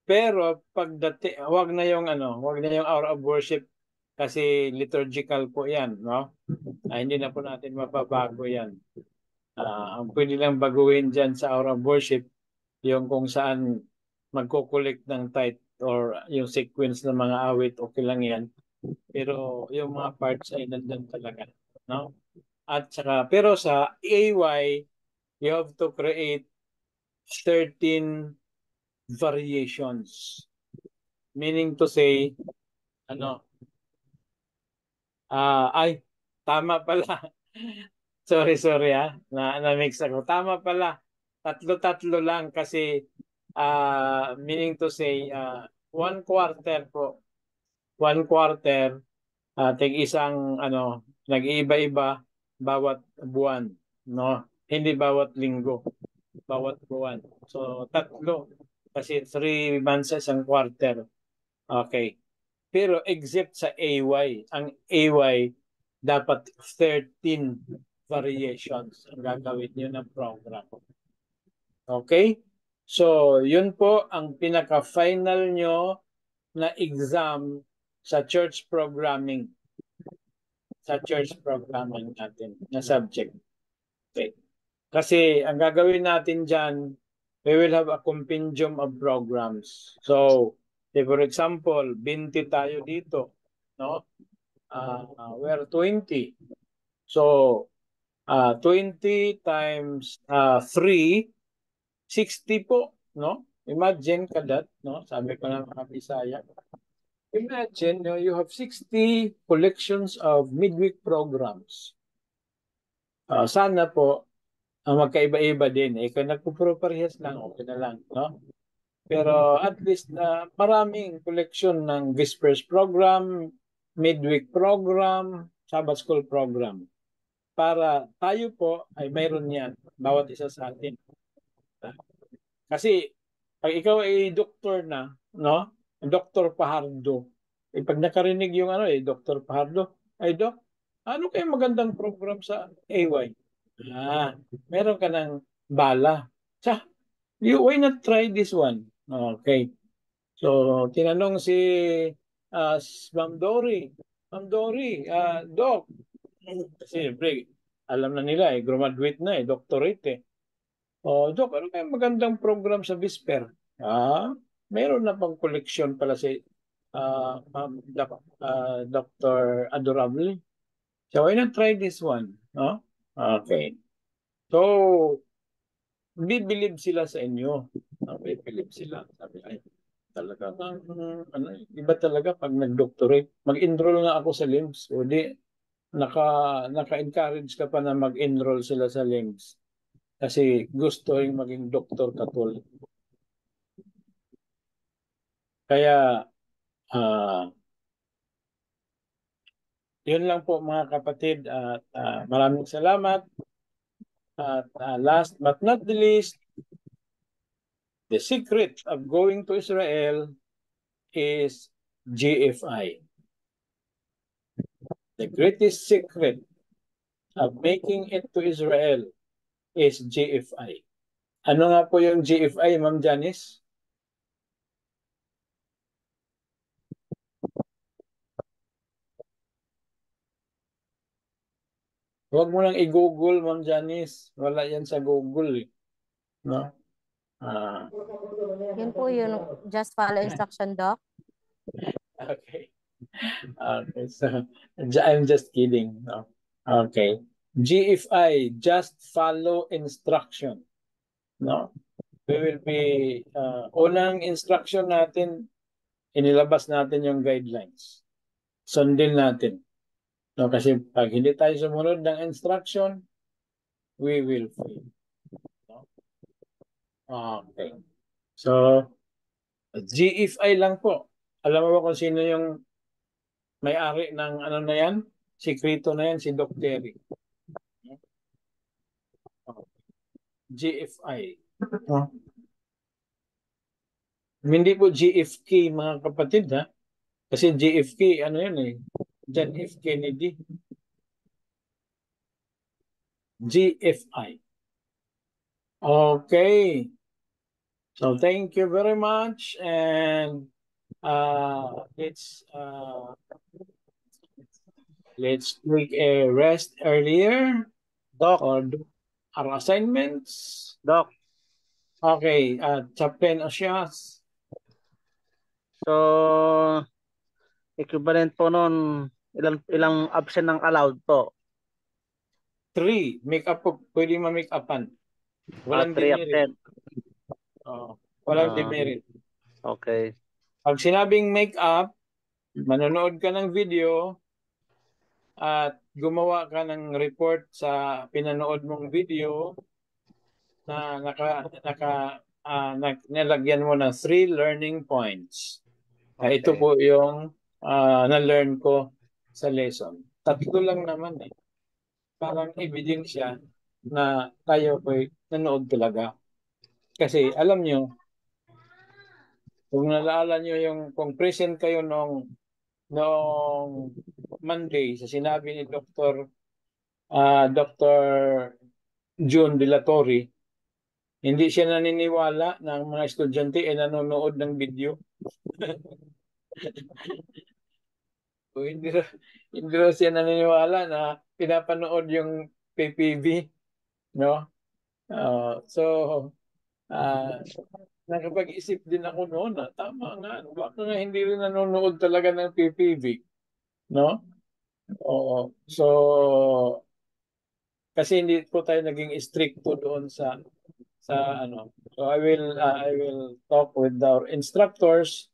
Pero pagdating, wag na yung hour of worship kasi liturgical po 'yan, no? Hindi na po natin mababago 'yan. Ang pwede lang baguhin diyan sa hour of worship yung kung saan magko-collect ng tithe or yung sequence ng mga awit, okay lang 'yan. Pero yung mga parts ay nandun talaga, no? At saka pero sa AY you have to create 13 variations. Meaning to say, tama pala. sorry na-mix ako. Tama pala. 3 lang kasi meaning to say 1 quarter po. 1 quarter tig-isang nag-iiba-iba bawat buwan, no? Hindi bawat linggo, bawat buwan. So 3 kasi 3 months isang quarter. Okay. Pero except sa AY, ang AY dapat 13 variations ang gagawin niyo ng program. Okay? So, yun po ang pinaka-final nyo na exam sa church programming. Sa church programming natin na subject. Okay. Kasi ang gagawin natin dyan, we will have a compendium of programs. So, for example, 20 tayo dito, no? We're 20. So, 20 times 3, 60 po, no? Imagine kadat, no? Sabi ko na mga Bisaya. Imagine, you have 60 collections of midweek programs. Sana po, magkaiba-iba din. Kung nagpo-parehas lang, okay na lang, no? Pero at least maraming collection ng Vespers program, midweek program, Sabbath school program. Para tayo po ay mayroon yan, bawat isa sa atin. Kasi pag ikaw ay doktor na, no? Dr. Pahardo. Pag nakarinig yung Dr. Pahardo, ay Doc, ano kayo magandang program sa AY? Meron ka ng bala. Why not try this one? Okay. So, tinanong si Ma'am Dory. Ma'am Dory, Doc, siyempre, alam na nila graduate na doctorate Doc, ano kaya magandang program sa Visper? Meron na pang collection pala si Dr. Adorable. So, why not try this one? No? Okay. So, bibilib sila sa inyo. Bibilib sila. Sabi, ay, talaga, iba talaga pag nag-doctorate. Mag-enroll na ako sa LIMS. O di, naka-encourage ka pa na mag-enroll sila sa LIMS. Kasi gusto yung maging doktor katulad. Kaya, yun lang po mga kapatid. At maraming salamat. At last but not the least, the secret of going to Israel is GFI. The greatest secret of making it to Israel is GFI. Ano nga po yung GFI, Ma'am Janice? Huwag mo lang i-google, Ma'am Janice. Wala yan sa Google. No?
Yun po yun. Just follow instruction, Doc.
Okay. Okay, so I'm just kidding. No? Okay. GFI, just follow instruction. No? We will be, unang instruction natin, inilabas natin yung guidelines. Sundin natin. No, kasi pag hindi tayo sumunod ng instruction, we will fail. No? Okay. So, GFI lang po. Alam mo ba kung sino yung may-ari ng na yan? Sikreto na yan, si Doc Terry. GFI. Hindi po GFK mga kapatid Kasi GFK, John F. Kennedy. GFI. Okay. So thank you very much, and let's take a rest earlier.
Doc.
Or do our assignments.
Doc.
Okay, Chaplain Osias.
So, equivalent po nun, ilang absent ng allowed po?
3. Make up po, pwede ma-make upan. Walang
3 absent.
Walang demerit.
Okay.
Pag sinabing make up, manonood ka ng video at gumawa ka ng report sa pinanood mong video na nalagyan mo ng 3 learning points.
Okay.
Ito po yung na-learn ko sa lesson. 3 lang naman Parang ebidensya na tayo po'y nanood talaga. Kasi alam nyo, kung naalala nyo kung present kayo noong Monday sa sinabi ni Dr. June De La Torre, hindi siya naniniwala na ang mga estudyante ay nanonood ng video. Hindi raw siya naniniwala na pinapanood yung PPV, no? So, nakapag-isip din ako noon na tama nga, baka nga hindi rin nanonood talaga ng PPV, no? Oo. So, kasi hindi po tayo naging stricto doon sa So I will talk with our instructors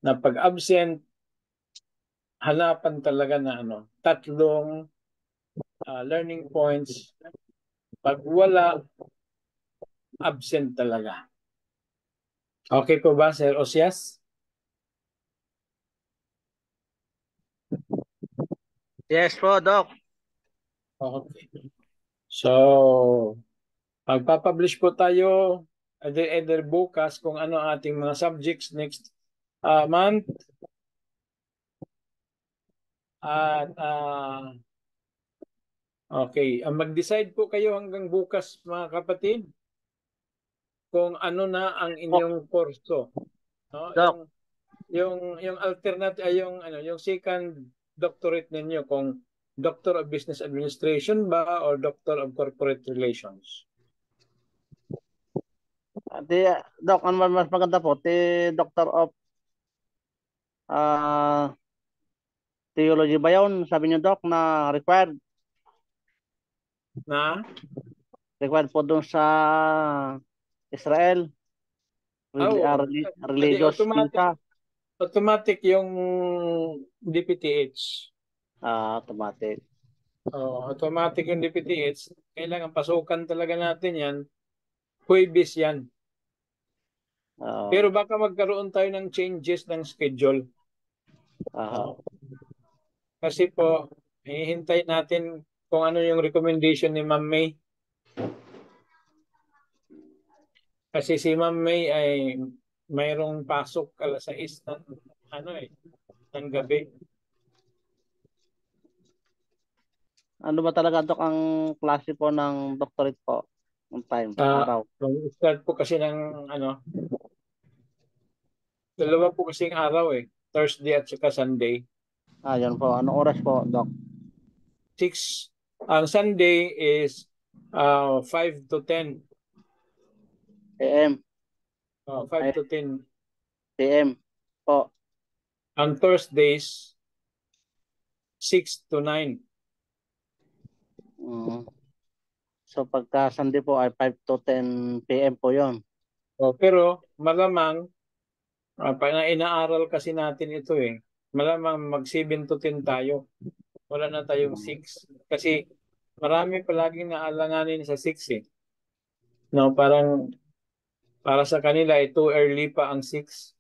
na pag absent hanapan talaga na tatlong learning points. Pag wala, absent talaga. Okay po ba, Sir Osias?
Yes po, Doc.
Okay. So, magpapublish po tayo either bukas kung ano ating mga subjects next month. At okay, mag-decide po kayo hanggang bukas mga kapatid kung ano na ang inyong kurso. No?
Doc.
Yung alternate ay yung second doctorate ninyo kung Doctor of Business Administration ba or Doctor of Corporate Relations.
Doc, ano mas maganda po? Doctor of Theology ba yun? Sabi niyo, Doc, na required
Na?
po doon sa Israel. Religious visa.
Automatic yung DPTH.
Automatic.
Automatic yung DPTH. Kailangan pasukan talaga natin yan. Huwebes yan. Pero baka magkaroon tayo ng changes ng schedule. Kasi po, hihintay natin kung ano yung recommendation ni Ma'am May. Kasi si Ma'am May ay mayroong pasok alas 6 ng gabi.
Ano ba talaga, Doc, ang klase po ng doctorate po? Ang time, araw?
Start po kasi ng dalawa po kasing araw Thursday at saka Sunday.
Yun po. Anong oras po, Doc?
6. Ang Sunday is 5 to 10.
AM.
5 to 10.
PM po.
Ang Thursdays, 6 to 9.
So pagka Sunday po ay 5 to 10 PM po yon.
Pero malamang, pag inaaral kasi natin ito malamang mag 7 to 10 tayo. Wala na tayong 6. Kasi marami palaging naalanganin sa 6 No, parang para sa kanila too early pa ang 6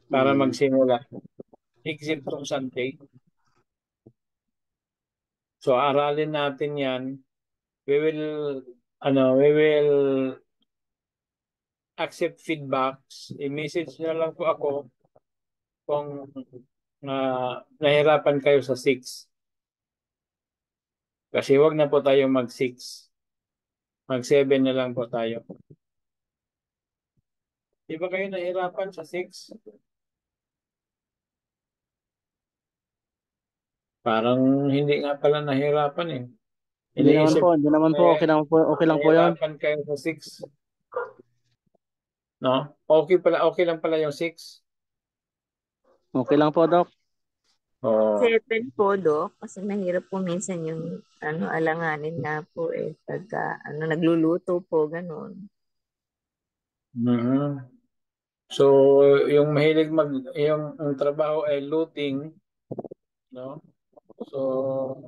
para magsimula. Except from Sunday. So aralin natin 'yan. We will accept feedbacks. I-message na lang po ako kung nahirapan kayo sa 6. Kasi wag na po tayo mag 6. Mag 7 na lang po tayo. Di ba kayo nahirapan sa 6? Parang hindi nga pala nahirapan
Hindi naman po. Okay lang po yun.
Nahirapan kayo sa 6. No? Okay lang pala yung 6.
Okay lang po, Doc.
7 po, Doc. Kasi mahirap po minsan yung alanganin nga po pagka nagluluto po, ganun.
So, yung mahilig yung trabaho ay looting, no? So,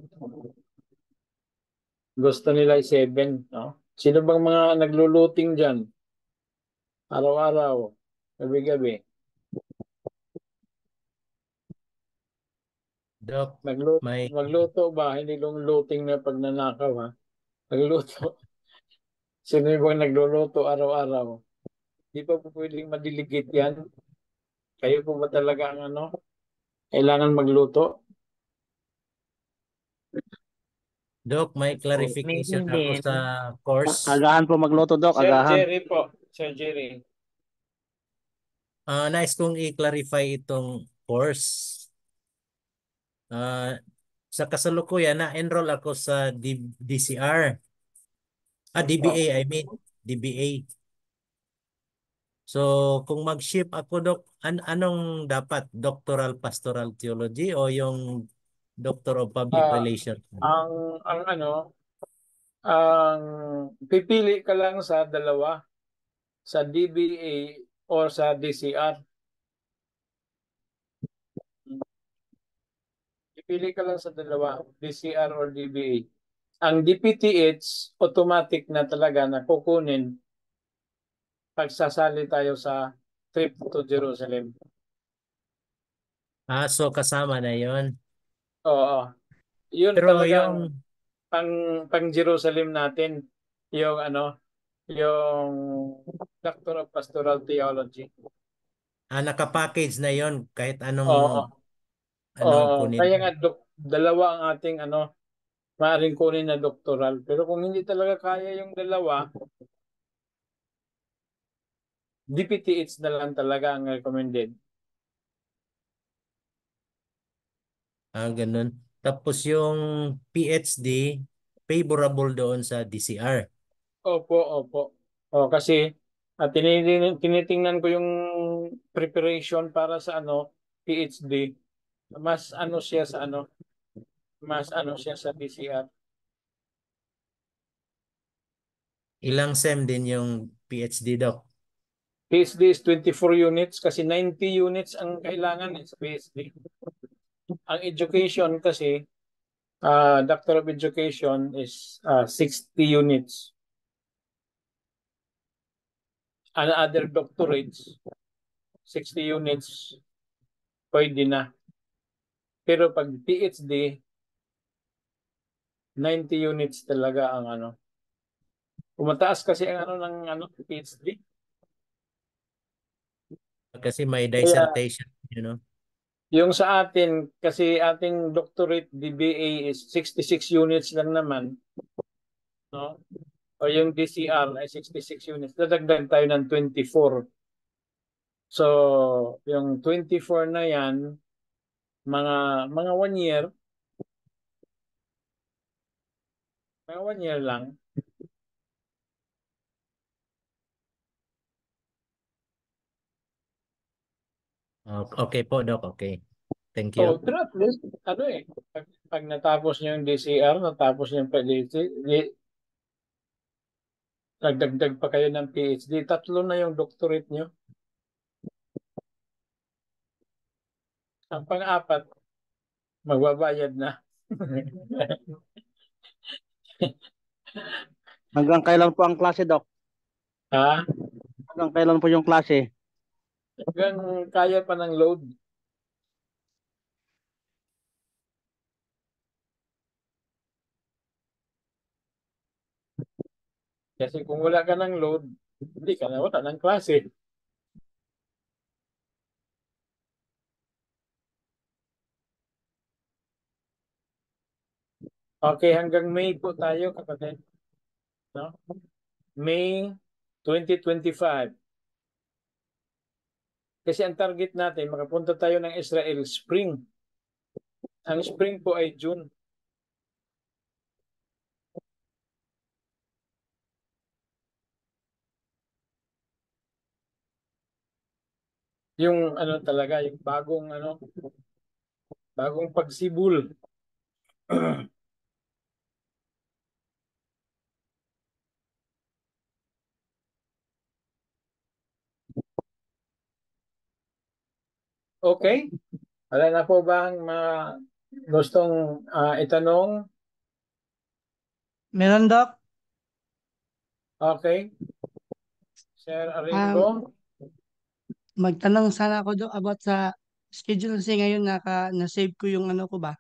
gusto nila ay 7, no? Sino bang mga nagluluting dyan? Araw-araw, gabi-gabi.
Doc,
Magluto ba? Hindi lang looting na pagnanakaw, ha? Nagluto. Sino bang nagluluto araw-araw? Di pa po pwedeng madiligit yan. Kayo po ba talaga ang kailangan magluto?
Doc, may clarification ako sa course.
Agahan po magluto, Doc. Agahan.
Sir Jerry po. Sir Jerry.
Nice kong i-clarify itong course. Sa kasalukuyan, na-enroll ako sa DCR. DBA, I mean. DBA. So, kung mag-ship ako, Doc, anong dapat? Doctoral Pastoral Theology o yung Doctor of Public Relations?
Ang pipili ka lang sa dalawa, sa DBA or sa DCR. pili ka lang sa dalawa, DCR or DBA. Ang DPTH, automatic na talaga na kukunin pag sasali tayo sa trip to Jerusalem.
So kasama na yon.
Oo. Yun
Pero
talagang
yung
pang Jerusalem natin, yung yung Doctor of Pastoral Theology.
naka-package na yon kahit
Oo.
anong kunin.
Kaya nga dalawa ang ating maaaring kunin na doctoral. Pero kung hindi talaga kaya yung dalawa, DPTH na lang talaga ang recommended.
Ganun. Tapos yung PhD, favorable doon sa DCR.
Opo. Kasi tinitingnan ko yung preparation para sa PhD. Mas siya sa DCR.
Ilang SEM din yung PhD, Doc?
PhD is 24 units kasi 90 units ang kailangan sa PhD. Ang education kasi, Doctor of Education is 60 units. And other doctorates, 60 units, pwede na. Pero pag PhD, 90 units talaga ang Umataas kasi ang ng PhD.
Kasi may
Kaya,
dissertation,
yung sa atin, kasi ating doctorate DBA is 66 units lang naman. No? O yung DCR ay 66 units. Dadagdag tayo ng 24. So, yung 24 na yan, mga 1 year, mga 1 year lang.
Okay po, Doc. Okay. Thank you.
Pero at least, pag natapos niyo yung DCR, natapos niyo yung PhD, nagdagdag pa kayo ng PhD, 3 na yung doctorate niyo. Ang pang-apat, magbabayad na.
Hanggang kailan po ang klase, Doc?
Ha?
Hanggang kailan po yung klase?
Hanggang kaya pa ng load. Kasi kung wala ka ng load, hindi ka na wala ng klase. Okay, hanggang May po tayo, kapatid. No? May 2025. Kasi ang target natin, makapunta tayo ng Israel spring. Ang spring po ay June. Yung talaga, yung bagong pagsibol. Okay? Wala na po bang gustong itanong?
Meron, Doc?
Okay. Sir Aringo?
Magtanong sana ako, Doc, about sa schedule kasi ngayon na-save ko yung ko ba?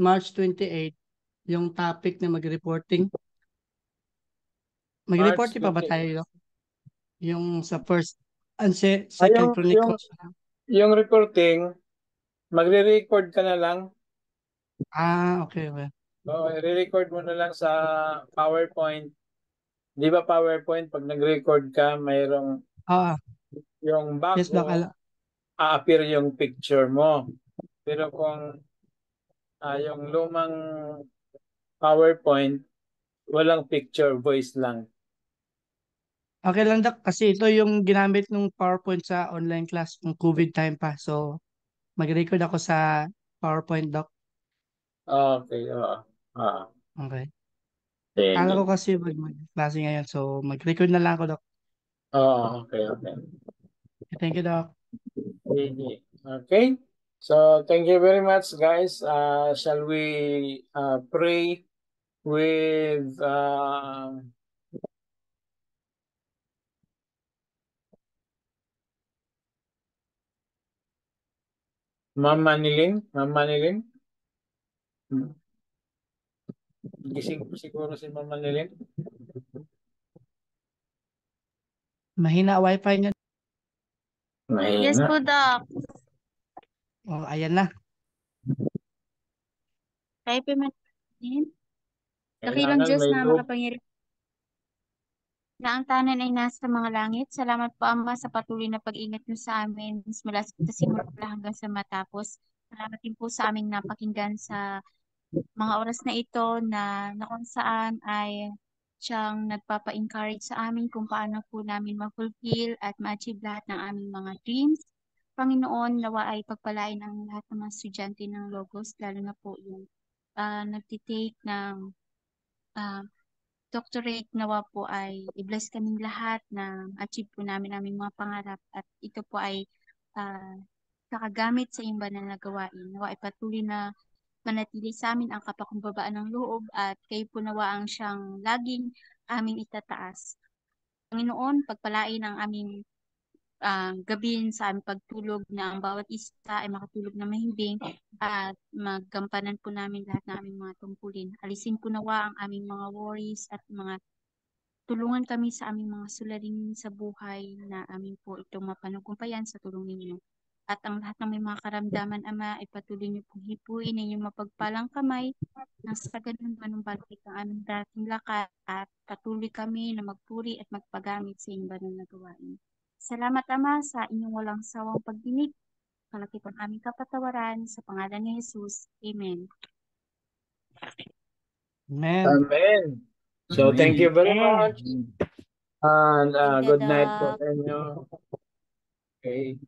March 28, yung topic na mag-reporting. Mag-reporting pa ba
28.
tayo, Doc? Yung sa first and second Chronicles.
Yung reporting, magre-record ka na lang.
Okay.
I-record mo na lang sa PowerPoint. Di ba PowerPoint, pag nag-record ka, mayroong yung bago,
yes, Doc.
a-appear yung picture mo. Pero kung yung lumang PowerPoint, walang picture, voice lang.
Okay lang, Doc, kasi ito yung ginamit ng PowerPoint sa online class ng COVID time pa. So, mag-record ako sa PowerPoint, Doc.
Okay,
Okay.
Thank
Kala
you.
ko kasi mag-klase ngayon. So, mag-record na lang ako, Doc.
Okay.
Thank you, Doc.
Okay. So thank you very much, guys. Shall we pray with Ma'am Manilyn? Ma'am Manilyn? Gising po siguro si Ma'am Manilyn.
Mahina wifi niya.
Yes
Mahina.
po, Doc.
Oh, ayan na.
Tayo po man.
Kailangan
Dakilang Diyos
may
na
loob.
makapangyarihan na ang tanan ay nasa mga langit. Salamat po, Ama, sa patuloy na pag-ingat niyo sa amin mula sa simula hanggang sa matapos. Salamat din po sa aming napakinggan sa mga oras na ito na kung saan ay siyang nagpapa-encourage sa amin kung paano po namin ma-fulfill at ma-achieve lahat ng aming mga dreams. Panginoon, nawa ay pagpalain ang lahat ng mga estudyante ng Logos, lalo na po yung nagtitake ng doctorate, nawa po ay i-bless kaming lahat na achieve po namin aming mga pangarap at ito po ay kakagamit sa iyong banal na gawain. Nawa ay patuloy na manatili sa amin ang kapakumbabaan ng loob at kayo po nawa ang siyang laging aming itataas. Panginoon, pagpalain ang aming gabihin sa aming pagtulog na ang bawat isa ay makatulog na mahimbing at maggampanan po namin lahat ng aming mga tungkulin. Alisin po nawa ang aming mga worries at mga tulungan kami sa aming mga suliranin sa buhay na aming po itong mapanugumpayan sa tulong ninyo. At ang lahat ng may mga karamdaman, Ama, ay patuloy niyo pong hipuin inyong mapagpalang kamay nang sa ganun manumbalik ang aming dating lakas at patuloy kami na magpuri at magpagamit sa inyong banal na gawain. Salamat, Ama, sa inyong walang sawang pagdinig. Kalaki po ang aming kapatawaran sa pangalan ni Jesus. Amen.
Amen.
Amen. So thank you very much. And
Thank you,
good night po
Doc.
sa inyo. Okay.